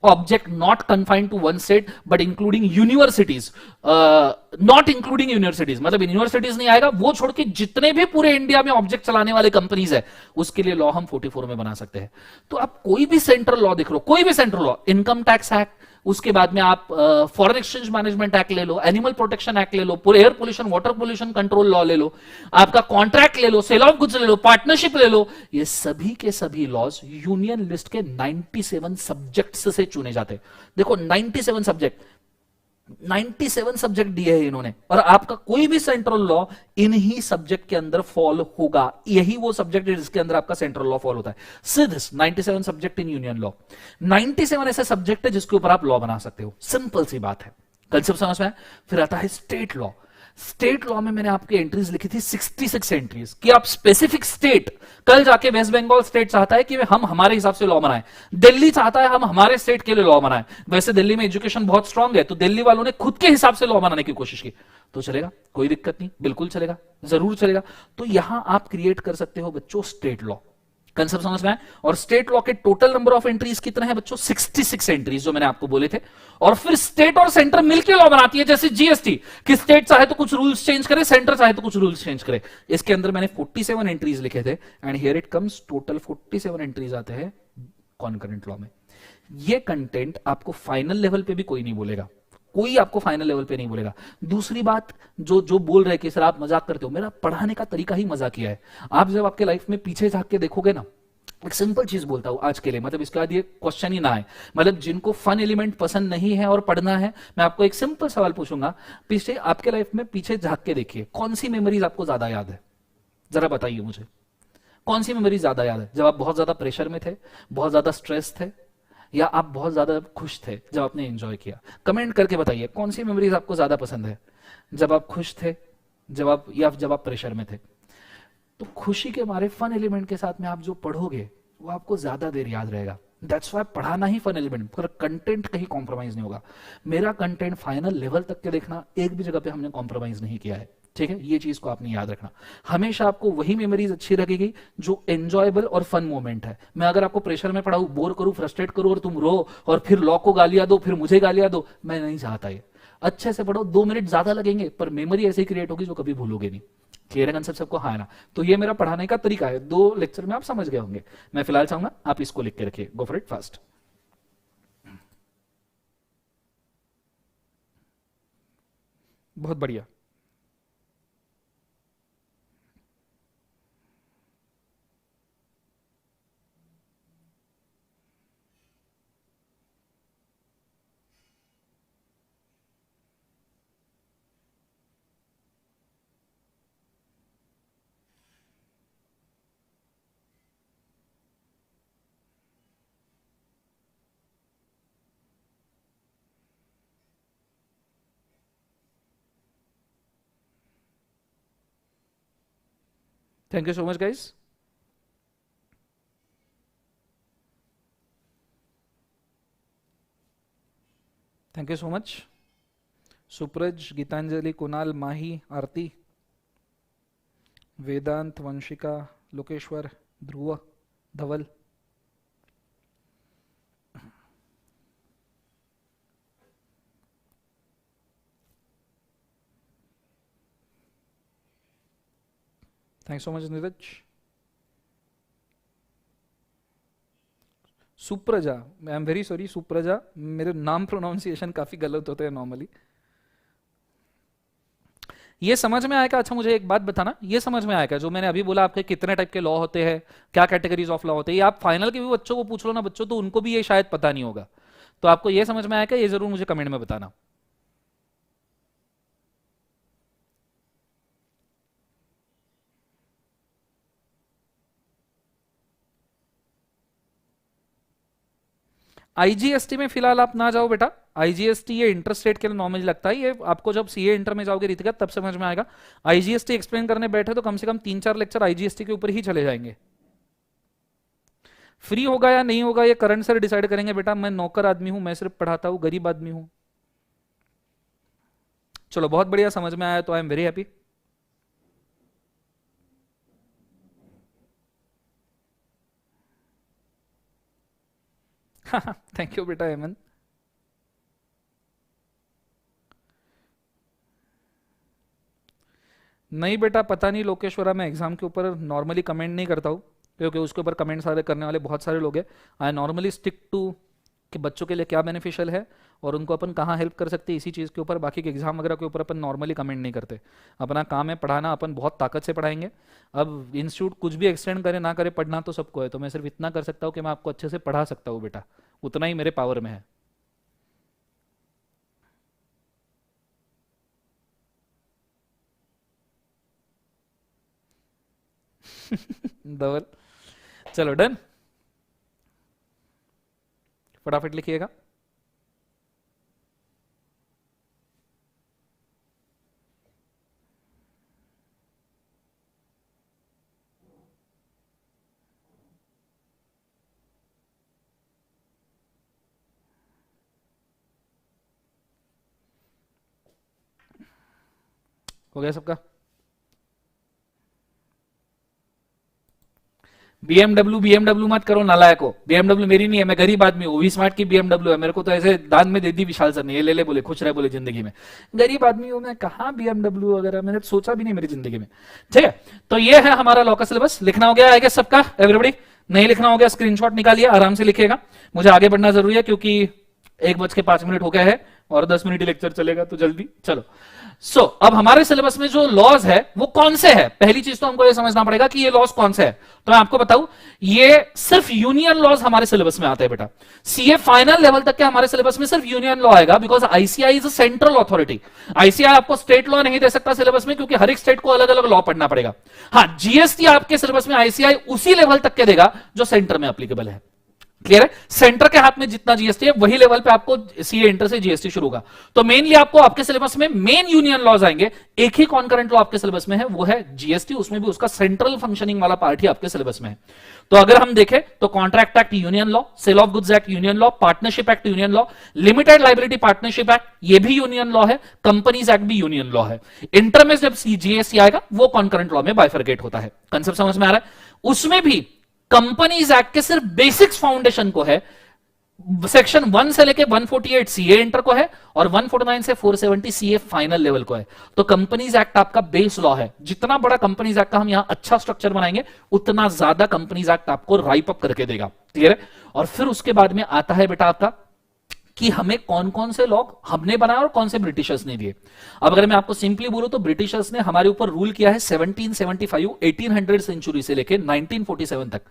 object not confined to one state but including universities, not including universities, मतलब यूनिवर्सिटीज नहीं आएगा, वो छोड़ के जितने भी पूरे इंडिया में ऑब्जेक्ट चलाने वाले कंपनीज है उसके लिए लॉ हम 44 में बना सकते हैं। तो आप कोई भी सेंट्रल लॉ देख लो, कोई भी central law, income tax act, उसके बाद में आप फॉरेन एक्सचेंज मैनेजमेंट एक्ट ले लो, एनिमल प्रोटेक्शन एक्ट ले लो, पूरे air pollution water pollution control law ले लो, आपका कॉन्ट्रैक्ट ले लो, सेल ऑफ गुड्स ले लो, पार्टनरशिप ले लो, ये सभी के सभी लॉज यूनियन लिस्ट के 97 सब्जेक्ट्स से चुने जाते हैं। देखो 97 सब्जेक्ट, 97 सब्जेक्ट दिए हैं इन्होंने, और आपका कोई भी सेंट्रल लॉ इन्हीं सब्जेक्ट के अंदर फॉल होगा। यही वो सब्जेक्ट है जिसके अंदर आपका सेंट्रल लॉ फॉल होता है। सिर्फ 97 सब्जेक्ट इन यूनियन लॉ, 97 ऐसे सब्जेक्ट है जिसके ऊपर आप लॉ बना सकते हो। सिंपल सी बात है, कंसेप्ट समझ में है। फिर आता है स्टेट लॉ। स्टेट लॉ में मैंने आपकी एंट्रीज लिखी थी 66 एंट्रीज कि आप स्पेसिफिक स्टेट, कल जाके वेस्ट बंगाल स्टेट चाहता है कि हम हमारे हिसाब से लॉ बनाएं, दिल्ली चाहता है हम हमारे स्टेट के लिए लॉ बनाएं। वैसे दिल्ली में एजुकेशन बहुत स्ट्रांग है तो दिल्ली वालों ने खुद के हिसाब से लॉ बनाने की कोशिश की, तो चलेगा, कोई दिक्कत नहीं, बिल्कुल चलेगा, जरूर चलेगा। तो यहां आप क्रिएट कर सकते हो बच्चों स्टेट लॉ। कंसेप्ट समझ में आए। और स्टेट लॉ के टोटल नंबर ऑफ एंट्रीज कितने हैं बच्चों? 66 एंट्रीज जो मैंने आपको बोले थे। और फिर स्टेट और सेंटर मिलकर लॉ बनाती है, जैसे जीएसटी कि स्टेट चाहे तो कुछ रूल्स चेंज करे, सेंटर चाहे तो कुछ रूल्स चेंज करे। इसके अंदर मैंने 47 एंट्रीज लिखे थे and here it comes, total 47 entries आते हैं कॉन्करेंट लॉ में। ये कंटेंट आपको फाइनल लेवल पे भी कोई नहीं बोलेगा, कोई आपको फाइनल लेवल पे नहीं बोलेगा। दूसरी बात, जो जो बोल रहे कि सर आप मजाक करते हो, मेरा पढ़ाने का तरीका ही मजाकिया है। आप जब आपके लाइफ में पीछे झांक के देखोगे ना, एक सिंपल चीज बोलता हूं आज के लिए, मतलब इसके बाद ये क्वेश्चन ही ना आए, मतलब जिनको फन एलिमेंट पसंद नहीं है और पढ़ना है, मैं आपको एक सिंपल सवाल पूछूंगा, पीछे आपके लाइफ में पीछे झांक के देखिए, कौन सी मेमोरीज आपको ज्यादा याद है? जरा बताइए मुझे, कौन सी मेमोरी ज्यादा याद है? जब आप बहुत ज्यादा प्रेशर में थे, बहुत ज्यादा स्ट्रेस थे, या आप बहुत ज्यादा खुश थे जब आपने एंजॉय किया? कमेंट करके बताइए कौन सी मेमोरीज आपको ज्यादा पसंद है, जब आप खुश थे, जब आप प्रेशर में थे। तो खुशी के मारे फन एलिमेंट के साथ में आप जो पढ़ोगे वो आपको ज्यादा देर याद रहेगा। दैट्स वाई पढ़ाना ही फन एलिमेंट, पर कंटेंट कहीं कॉम्प्रोमाइज नहीं होगा। मेरा कंटेंट फाइनल लेवल तक के देखना, एक भी जगह पे हमने कॉम्प्रोमाइज नहीं किया है, ठीक है? ये चीज को आपने याद रखना। हमेशा आपको वही मेमोरीज अच्छी लगेगी जो एंजॉयबल और फन मोमेंट है। मैं अगर आपको प्रेशर में पढ़ाऊं, बोर करूं, फ्रस्ट्रेट करूं और तुम रो और फिर लॉ को गालियां दो, फिर मुझे गालियां दो, मैं नहीं चाहता ये। अच्छे से पढ़ो, 2 मिनट ज्यादा लगेंगे पर मेमोरी ऐसी क्रिएट होगी जो कभी भूलोगे नहीं। क्लियर है कंसेप्ट सबको? हाँ ना? तो ये मेरा पढ़ाने का तरीका है, 2 लेक्चर में आप समझ गए होंगे। मैं फिलहाल चाहूंगा आप इसको लिख के रखिए, गो फॉर इट फास्ट। बहुत बढ़िया। Thank you so much guys. Thank you so much. Supraja, Geetanjali, Kunal, Mahi, Aarti, Vedant, Vanshika, Lokeshwar, Dhruv, Dhaval. Thanks so much Neeraj. Supraja, I am very sorry Supraja, मेरे नाम प्रोनाउंसिएशन काफी गलत होते हैं नॉर्मली। ये समझ में आएगा? अच्छा मुझे एक बात बताना, ये समझ में आएगा जो मैंने अभी बोला आपके कितने टाइप के लॉ होते हैं, क्या कैटेगरीज ऑफ लॉ होते हैं? ये आप फाइनल के भी बच्चों को पूछ लो ना बच्चों, तो उनको भी ये शायद पता नहीं होगा। तो आपको ये समझ में आएगा, ये जरूर मुझे कमेंट में बताना। आईजीएसटी में फिलहाल आप ना जाओ बेटा। आईजीएसटी ये इंटरस्टेट के लिए नॉर्मली लगता है, ये आपको जब सीए इंटर में जाओगे रीतिका तब समझ में आएगा। आईजीएसटी एक्सप्लेन करने बैठे तो कम से कम 3-4 लेक्चर आईजीएसटी के ऊपर ही चले जाएंगे। फ्री होगा या नहीं होगा ये करंट सर डिसाइड करेंगे बेटा, मैं नौकर आदमी हूं, मैं सिर्फ पढ़ाता हूं, गरीब आदमी हूं। चलो बहुत बढ़िया, समझ में आया तो आई am very happy. Thank you बेटा हेमंत। नहीं बेटा पता नहीं लोकेश्वरा, मैं एग्जाम के ऊपर नॉर्मली कमेंट नहीं करता हूँ, क्योंकि उसके ऊपर कमेंट सारे करने वाले बहुत सारे लोग हैं। आई नॉर्मली स्टिक टू कि बच्चों के लिए क्या बेनिफिशियल है और उनको अपन कहाँ हेल्प कर सकते हैं, इसी चीज़ के ऊपर। बाकी के एग्जाम वगैरह के ऊपर अपन नॉर्मली कमेंट नहीं करते। अपना काम है पढ़ाना, अपन बहुत ताकत से पढ़ाएंगे। अब इंस्टीट्यूट कुछ भी एक्सटेंड करे ना करे, पढ़ना तो सबको है। तो मैं सिर्फ इतना कर सकता हूँ कि मैं आपको अच्छे से पढ़ा सकता हूँ बेटा, उतना ही मेरे पावर में है। धवल, चलो डन, फटाफट लिखिएगा। हो गया सबका? बीएमडब्ल्यू बीएमडब्ल्यू मत करो नालायको, बीएमडब्ल्यू मेरी नहीं है, मैं गरीब आदमी हूँ। वी स्मार्ट की बीएमडब्ल्यू है, मेरे को तो ऐसे दान में दे दी विशाल सर ने, ये ले ले बोले, खुश रहे बोले जिंदगी में। गरीब आदमी हूँ मैं, कहाँ बीएमडब्ल्यू वगैरह, मैंने सोचा भी नहीं मेरी जिंदगी में। ठीक है, तो ये है हमारा लॉ का सिलेबस। लिखना हो गया आई गेस सबका, एवरीबडी? नहीं लिखना हो गया स्क्रीनशॉट निकालिए, आराम से लिखिएगा। मुझे आगे बढ़ना जरूरी है क्योंकि 1:05 हो गया है और 10 मिनट लेक्चर चलेगा, तो जल्दी चलो। अब हमारे सिलेबस में जो लॉज है वो कौन से है, पहली चीज तो हमको ये समझना पड़ेगा कि ये लॉज कौन से है। तो मैं आपको बताऊं, ये सिर्फ यूनियन लॉज हमारे सिलेबस में आते हैं बेटा। सीए फाइनल लेवल तक के हमारे सिलेबस में सिर्फ यूनियन लॉ आएगा, because ICI is a central authority. ICI आपको स्टेट लॉ नहीं दे सकता सिलेबस में, क्योंकि हर एक स्टेट को अलग अलग लॉ पढ़ना पड़ेगा। हाँ, जीएसटी आपके सिलेबस में आईसीआई उसी लेवल तक के देगा जो सेंटर में एप्लीकेबल है। क्लियर है? सेंटर के हाथ में जितना जीएसटी है वही लेवल पे आपको सीए इंटर से जीएसटी शुरू होगा। तो मेनली आपको आपके सिलेबस में मेन यूनियन लॉज आएंगे। एक ही कॉन्करेंट लॉ आपके सिलेबस में है, वो है जीएसटी, उसमें भी उसका सेंट्रल फंक्शनिंग वाला पार्ट ही आपके सिलेबस में है। तो अगर हम देखें तो contract act union law, sale of goods act union law, partnership act union law, limited liability partnership act ये भी यूनियन लॉ है, कंपनीज एक्ट भी यूनियन लॉ है। इंटर में जब जीएसटी आएगा वो कॉन्करेंट लॉ में बाइफरकेट होता है। कंसेप्ट समझ में आ रहा है? उसमें भी कंपनीज एक्ट के सिर्फ बेसिक्स फाउंडेशन को है, सेक्शन 1 से लेके 148 सीए इंटर को है और 149 से 470 सीए फाइनल लेवल को है। तो कंपनीज एक्ट आपका बेस लॉ है। जितना बड़ा कंपनीज एक्ट का हम यहां अच्छा स्ट्रक्चर बनाएंगे, उतना ज्यादा कंपनीज एक्ट आपको राइप अप करके देगा। क्लियर है? और फिर उसके बाद में आता है बेटा आपका कि हमें कौन कौन से लॉ हमने बनाया और कौन से ब्रिटिशर्स ने दिए। अब अगर मैं आपको सिंपली बोलूं तो ब्रिटिशर्स ने हमारे ऊपर रूल किया है 1775 1800 सेंचुरी से लेके 1947 तक।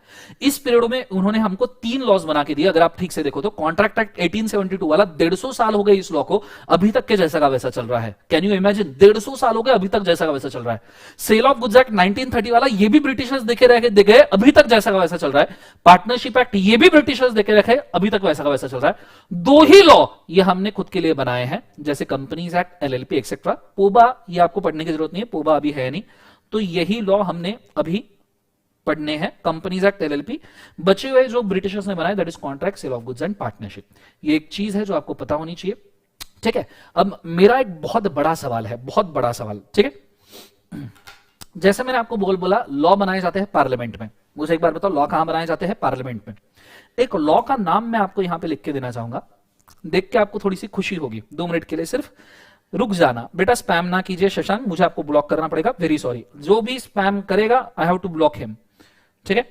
इस पीरियड में उन्होंने हमको 3 लॉज बना के दिए। अगर आप ठीक से देखो तो कॉन्ट्रैक्ट एक्ट 1872 वाला 150 साल हो गए इस लॉ को, अभी तक के जैसा का वैसा चल रहा है। Can you imagine? 150 साल हो गए अभी तक जैसा का वैसा चल रहा है। सेल ऑफ गुड्स एक्ट 1930 वाला, ये भी ब्रिटिशर्स देखे गए, अभी तक जैसा का वैसा चल रहा है। पार्टनरशिप एक्ट ये भी ब्रिटिशर्स देखे रखे, अभी तक वैसा का वैसा चल रहा है। दो ही लॉ ये हमने खुद के लिए बनाए हैं, जैसे कंपनीज एक्ट, एलएलपी एक्सेट्रा। पोबा ये आपको पढ़ने की जरूरत नहीं है, पोबा अभी है नहीं। तो यही लॉ हमने अभी पढ़ने हैं, कंपनीज एक्ट, एलएलपी। बचे हुए जो ब्रिटिशर्स ने बनाए, that is contract, sale of goods and partnership. ये एक चीज है जो आपको पता होनी चाहिए। ठीक है, अब मेरा एक बहुत बड़ा सवाल है, बहुत बड़ा सवाल। ठीक है, जैसे मैंने आपको बोला लॉ बनाए जाते हैं पार्लियामेंट में। मुझे एक बार बताओ, लॉ कहां बनाए जाते हैं? पार्लियामेंट में। एक लॉ का नाम मैं आपको यहां पे लिख के देना चाहूंगा, देख के आपको थोड़ी सी खुशी होगी। 2 मिनट के लिए सिर्फ रुक जाना बेटा, स्पैम ना कीजिए शशांक, मुझे आपको ब्लॉक करना पड़ेगा, वेरी सॉरी। जो भी स्पैम करेगा I have to block him. ठीक है,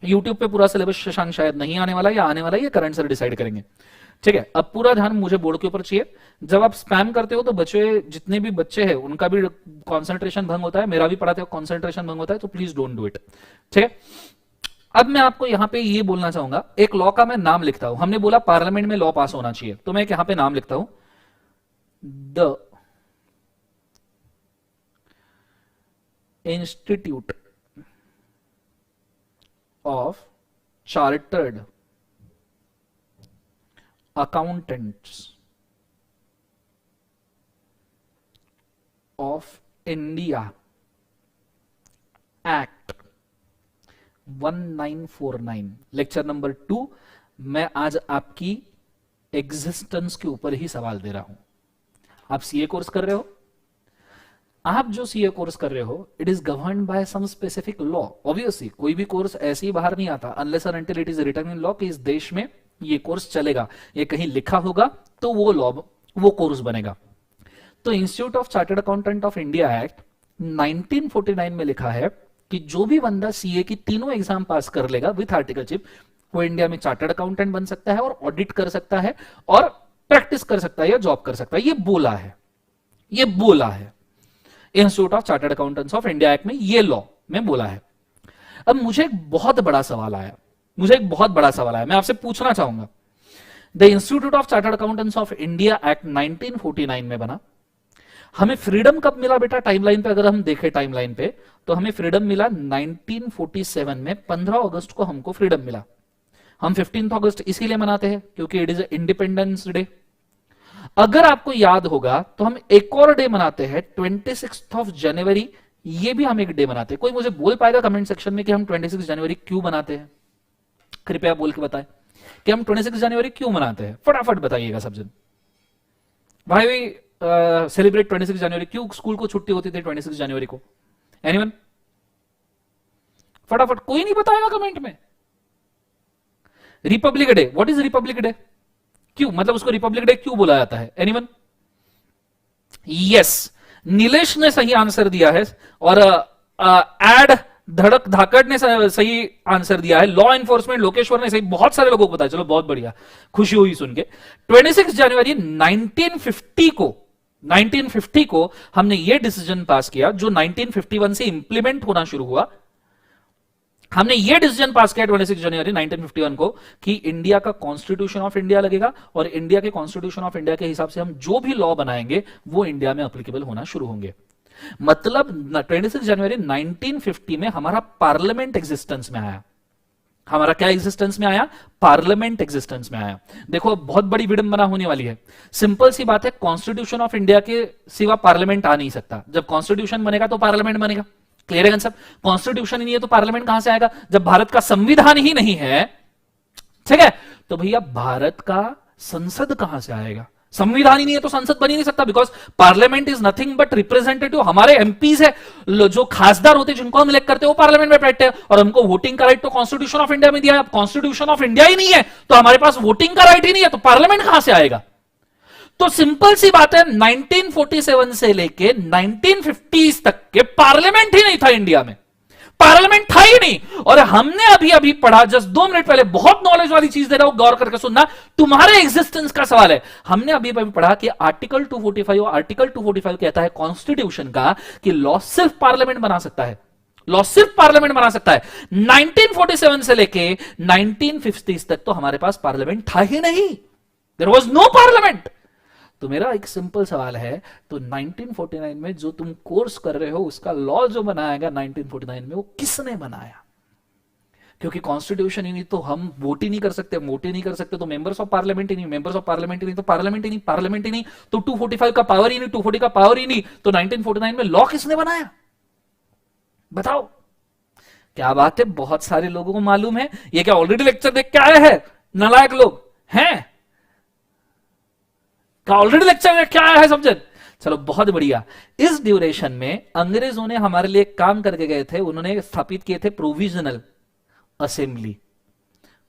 यूट्यूब पे पूरा सिलेबस शशांक शायद नहीं आने वाला, या आने वाला, ये करंट सर डिसाइड करेंगे। ठीक है, अब पूरा ध्यान मुझे बोर्ड के ऊपर चाहिए। जब आप स्पैम करते हो तो बच्चे, जितने भी बच्चे हैं उनका भी कॉन्सेंट्रेशन भंग होता है, मेरा भी पढ़ाते हो कॉन्सेंट्रेशन भंग होता है, तो प्लीज डोंट डू इट। ठीक है, अब मैं आपको यहां पे ये बोलना चाहूंगा, एक लॉ का मैं नाम लिखता हूं। हमने बोला पार्लियामेंट में लॉ पास होना चाहिए, तो मैं यहां पे नाम लिखता हूं, the institute of chartered accountants of India act 1949, lecture number 2। मैं आज आपकी एग्जिस्टेंस के ऊपर ही सवाल दे रहा हूं। आप सीए कोर्स कर रहे हो, आप जो सीए कोर्स कर रहे हो, it is governed by some specific law. Obviously कोई भी कोर्स ऐसे ही बाहर नहीं आता unless and until it is written in law कि इस देश में ये कोर्स चलेगा, ये कहीं लिखा होगा तो वो लॉ, वो कोर्स बनेगा। तो institute of chartered accountant of India act 1949 में लिखा है कि जो भी बंदा सीए की तीनों एग्जाम पास कर लेगा विथ आर्टिकलशिप, वो इंडिया में चार्टर्ड अकाउंटेंट बन सकता है और ऑडिट कर सकता है और प्रैक्टिस कर सकता है या जॉब कर सकता है। ये बोला है, ये बोला है institute of chartered accountants of India act में, ये लॉ में बोला है। अब मुझे एक बहुत बड़ा सवाल आया, मुझे एक बहुत बड़ा सवाल आया, मैं आपसे पूछना चाहूंगा, the institute of chartered accountants of India act 1949 में बना, हमें फ्रीडम कब मिला बेटा? टाइमलाइन पे अगर हम देखें टाइमलाइन पे, तो हमें फ्रीडम मिला 1947 में, 15 अगस्त को हमको फ्रीडम मिला। हम 15 अगस्त इसीलिए मनाते हैं क्योंकि इट इज इंडिपेंडेंस डे। अगर आपको याद होगा तो हम एक और डे मनाते हैं 26 जनवरी, ये भी हम एक डे मनाते हैं। कोई मुझे बोल पाएगा कमेंट सेक्शन में कि हम 26 जनवरी क्यों मनाते हैं? कृपया बोल के बताएं कि हम 26 जनवरी क्यों मनाते हैं, फटाफट बताइएगा सब जन। भाई सेलिब्रेट 26 जनवरी क्यों, स्कूल को छुट्टी होती थी 26 जनवरी को? एनीवन? फटाफट, कोई नहीं बताएगा कमेंट में। Republic day, what is Republic day? क्यों, मतलब उसको रिपब्लिक डे क्यों बोला जाता है? एनीवन? यस, नीलेश ने सही आंसर दिया है और एड धड़क धाकड़ ने सही आंसर दिया है। लॉ एनफोर्समेंट लोकेश्वर ने सही, बहुत सारे लोगों को पता है, चलो बहुत बढ़िया, खुशी हुई सुन के। 26 जनवरी 1950 को हमने ये डिसीजन पास किया, जो 1951 से इंप्लीमेंट होना शुरू हुआ। हमने ये डिसीजन पास किया 26 जनवरी 1951 को कि इंडिया का कॉन्स्टिट्यूशन ऑफ इंडिया लगेगा और इंडिया के कॉन्स्टिट्यूशन ऑफ इंडिया के हिसाब से हम जो भी लॉ बनाएंगे वो इंडिया में एप्लीकेबल होना शुरू होंगे। मतलब 26 जनवरी 1950 में हमारा पार्लियामेंट एग्जिस्टेंस में आया। हमारा क्या एग्जिस्टेंस में आया? पार्लियामेंट एग्जिस्टेंस में आया। देखो बहुत बड़ी विडंबना होने वाली है। सिंपल सी बात है, कॉन्स्टिट्यूशन ऑफ इंडिया के सिवा पार्लियामेंट आ नहीं सकता। जब कॉन्स्टिट्यूशन बनेगा तो पार्लियामेंट बनेगा। क्लियर है कंसेप्ट? कॉन्स्टिट्यूशन ही नहीं है तो पार्लियामेंट कहां से आएगा? जब भारत का संविधान ही नहीं है, ठीक है, तो भैया भारत का संसद कहां से आएगा? संविधान ही नहीं है तो संसद बन ही नहीं सकता, because parliament is nothing but representative. हमारे एमपीज है, जो खासदार होते हैं जिनको हम इलेक्ट करते हैं, वो पार्लियामेंट में बैठते हैं और हमको वोटिंग का राइट तो कॉन्स्टिट्यूशन ऑफ इंडिया में दिया है। अब कॉन्स्टिट्यूशन ऑफ इंडिया ही नहीं है तो हमारे पास वोटिंग का राइट ही नहीं है, तो पार्लियामेंट कहां से आएगा? तो सिंपल सी बात है, 1947 से लेके 1950 तक के पार्लियामेंट ही नहीं था इंडिया में, पार्लियामेंट था ही नहीं। और हमने अभी अभी पढ़ा, जस्ट 2 मिनट पहले, बहुत नॉलेज वाली चीज दे रहा हूं, गौर करके सुनना, तुम्हारे एग्जिस्टेंस का सवाल है। हमने अभी अभी पढ़ा कि आर्टिकल 245 और आर्टिकल 245 कहता है कॉन्स्टिट्यूशन का कि लॉ सिर्फ पार्लियामेंट बना सकता है, लॉ सिर्फ पार्लियामेंट बना सकता है। 1947 से लेके 1950 तक तो हमारे पास पार्लियामेंट था ही नहीं, देयर वाज नो पार्लियामेंट। तो मेरा एक सिंपल सवाल है, तो 1949 में जो तुम कोर्स कर रहे हो उसका लॉ जो बनाएगा 1949 में, वो किसने बनाया? क्योंकि कॉन्स्टिट्यूशन ही नहीं तो हम वोट ही नहीं कर सकते, वोट ही नहीं कर सकते तो मेंबर्स ऑफ पार्लियामेंट ही नहीं, मेंबर्स ऑफ पार्लियामेंट ही नहीं तो पार्लियामेंट ही नहीं, पार्लियामेंट ही नहीं तो 245 का पावर ही नहीं, 240 का पावर ही नहीं, तो 1949 में लॉ किसने बनाया? बताओ। क्या बात है, बहुत सारे लोगों को मालूम है। ये क्या ऑलरेडी लेक्चर देख के आए हैं नालायक लोग हैं? क्या ऑलरेडी लेक्चर देख के आया है सब जन? चलो बहुत बढ़िया। इस ड्यूरेशन में अंग्रेजों ने हमारे लिए काम करके गए थे, उन्होंने स्थापित किए थे प्रोविजनल असेंबली।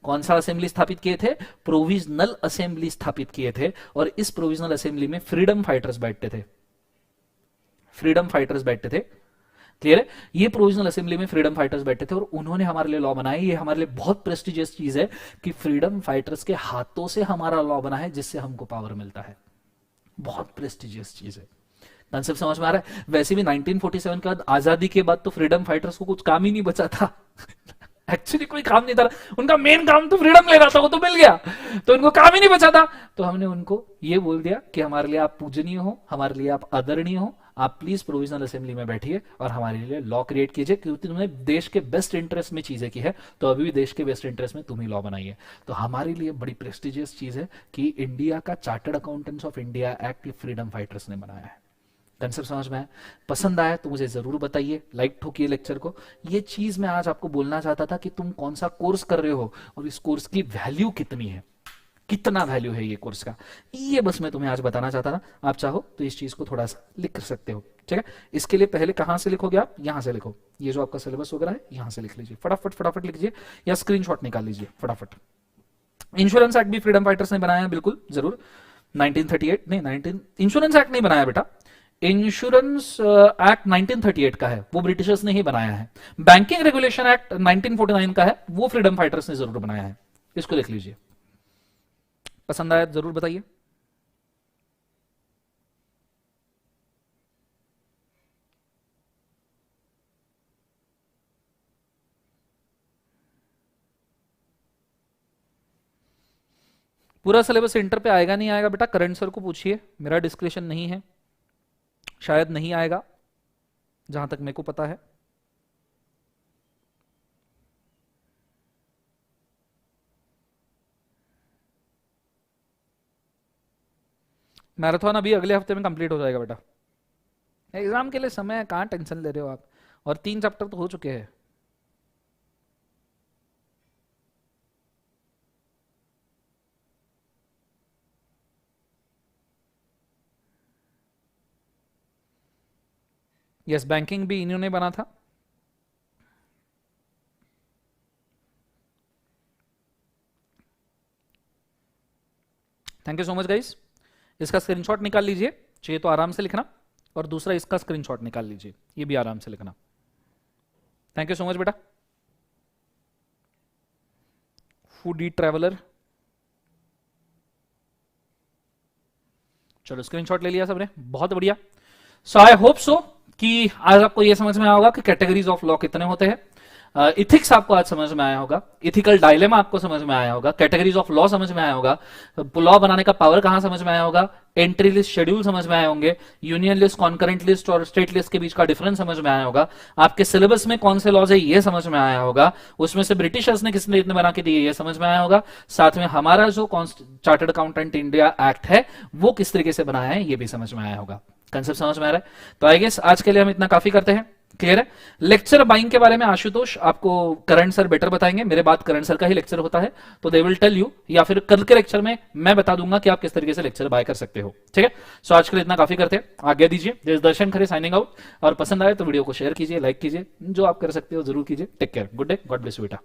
कौन सा असेंबली स्थापित किए थे? प्रोविजनल असेंबली स्थापित किए थे। और इस प्रोविजनल असेंबली में फ्रीडम फाइटर्स बैठते थे, फ्रीडम फाइटर्स बैठते थे। क्लियर है? ये प्रोविजनल असेंबली में फ्रीडम फाइटर्स बैठे थे और उन्होंने हमारे लिए लॉ बनाए। ये हमारे लिए बहुत प्रेस्टिजियस चीज है कि फ्रीडम फाइटर्स के हाथों से हमारा लॉ बना है, जिससे हमको पावर मिलता है। बहुत प्रेस्टिजियस चीज है। कंसेप्ट समझ में आ रहा है? वैसे भी 1947 के बाद, आजादी के बाद तो फ्रीडम फाइटर्स को कुछ काम ही नहीं बचा था। एक्चुअली कोई काम नहीं था, उनका मेन काम तो फ्रीडम लेना था, वो तो मिल गया, तो उनको काम ही नहीं बचा था। तो हमने उनको ये बोल दिया कि हमारे लिए आप पूजनीय हो, हमारे लिए आप आदरणीय हो, आप प्लीज प्रोविजनल असेंबली में बैठिए और हमारे लिए लॉ क्रिएट कीजिए, क्योंकि तुमने देश के बेस्ट इंटरेस्ट में चीजें की है, तो अभी भी देश के बेस्ट इंटरेस्ट में तुम ही लॉ बनाइए। तो हमारे लिए बड़ी प्रेस्टिजियस चीज है कि इंडिया का chartered accountants of India act freedom fighters ने बनाया है। कंसेप्ट समझ में आया? पसंद आया तो मुझे जरूर बताइए, लाइक ठोकिए लेक्चर को। ये चीज मैं आज आपको बोलना चाहता था कि तुम कौन सा कोर्स कर रहे हो और इस कोर्स की वैल्यू कितनी है, कितना वैल्यू है ये कोर्स का, ये बस मैं तुम्हें आज बताना चाहता था। आप चाहो तो इस चीज को थोड़ा सा लिख सकते हो, ठीक है? इसके लिए पहले कहां से लिखोगे आप? यहां से लिखो। ये जो आपका सिलेबस वगैरह है यहां से लिख लीजिए, फटाफट फटाफट लिखिए या स्क्रीनशॉट निकाल लीजिए फटाफट। इंश्योरेंस एक्ट भी फ्रीडम फाइटर्स ने बनाया है, बिल्कुल जरूर। 1938 नहीं, 19 इंश्योरेंस एक्ट नहीं बनाया बेटा, इंश्योरेंस एक्ट 1938 का है, वो ब्रिटिशर्स ने ही बनाया है। बैंकिंग रेगुलेशन एक्ट 1949 का है, वो फ्रीडम फाइटर्स ने जरूर बनाया है। इसको देख लीजिए, पसंद आया जरूर बताइए। पूरा सिलेबस इंटर पे आएगा नहीं आएगा बेटा, करंट सर को पूछिए, मेरा डिस्क्रिप्शन नहीं है, शायद नहीं आएगा जहां तक मेरे को पता है। मैराथन अभी अगले हफ्ते में कंप्लीट हो जाएगा बेटा, एग्जाम के लिए समय है, कहां टेंशन ले रहे हो आप, और 3 चैप्टर तो हो चुके हैं। यस, बैंकिंग भी इन्होंने बना था। Thank you so much guys, इसका स्क्रीनशॉट निकाल लीजिए, चाहिए तो आराम से लिखना, और दूसरा इसका स्क्रीनशॉट निकाल लीजिए, ये भी आराम से लिखना। थैंक यू सो मच बेटा। फूडी ट्रैवलर, चलो स्क्रीनशॉट ले लिया सबने, बहुत बढ़िया। सो आई होप सो कि आज आपको यह समझ में आया होगा कि कैटेगरीज ऑफ लॉ कितने होते हैं। इथिक्स आपको आज समझ में आया होगा, इथिकल डायलेमा आपको समझ में आया होगा, कैटेगरीज ऑफ लॉ समझ में आया होगा, लॉ बनाने का पावर कहां समझ में आया होगा, एंट्री लिस्ट शेड्यूल समझ में आए होंगे, यूनियन लिस्ट, कॉन्करेंट लिस्ट और स्टेट लिस्ट के बीच का डिफरेंस समझ में आया होगा, आपके सिलेबस में कौन से लॉज है ये समझ में आया होगा, उसमें से ब्रिटिशर्स ने किसने इतने बना के दिए ये समझ में आया होगा, साथ में हमारा जो चार्टर्ड अकाउंटेंट इंडिया एक्ट है वो किस तरीके से बनाया है ये भी समझ में आया होगा। कंसेप्ट समझ में आ रहा है? तो आई गेस आज के लिए हम इतना काफी करते हैं। क्लियर है? लेक्चर बाइंग के बारे में आशुतोष आपको करंट सर बेटर बताएंगे, मेरे बाद करंट सर का ही लेक्चर होता है, तो दे विल टेल यू, या फिर कल के लेक्चर में मैं बता दूंगा कि आप किस तरीके से लेक्चर बाय कर सकते हो। ठीक है, सो आज के लिए इतना काफी करते हैं, आज्ञा दीजिए। This Darshan Khare signing out, और पसंद आए तो वीडियो को शेयर कीजिए, लाइक कीजिए, जो आप कर सकते हो जरूर कीजिए। Take care, good day, God bless you बेटा।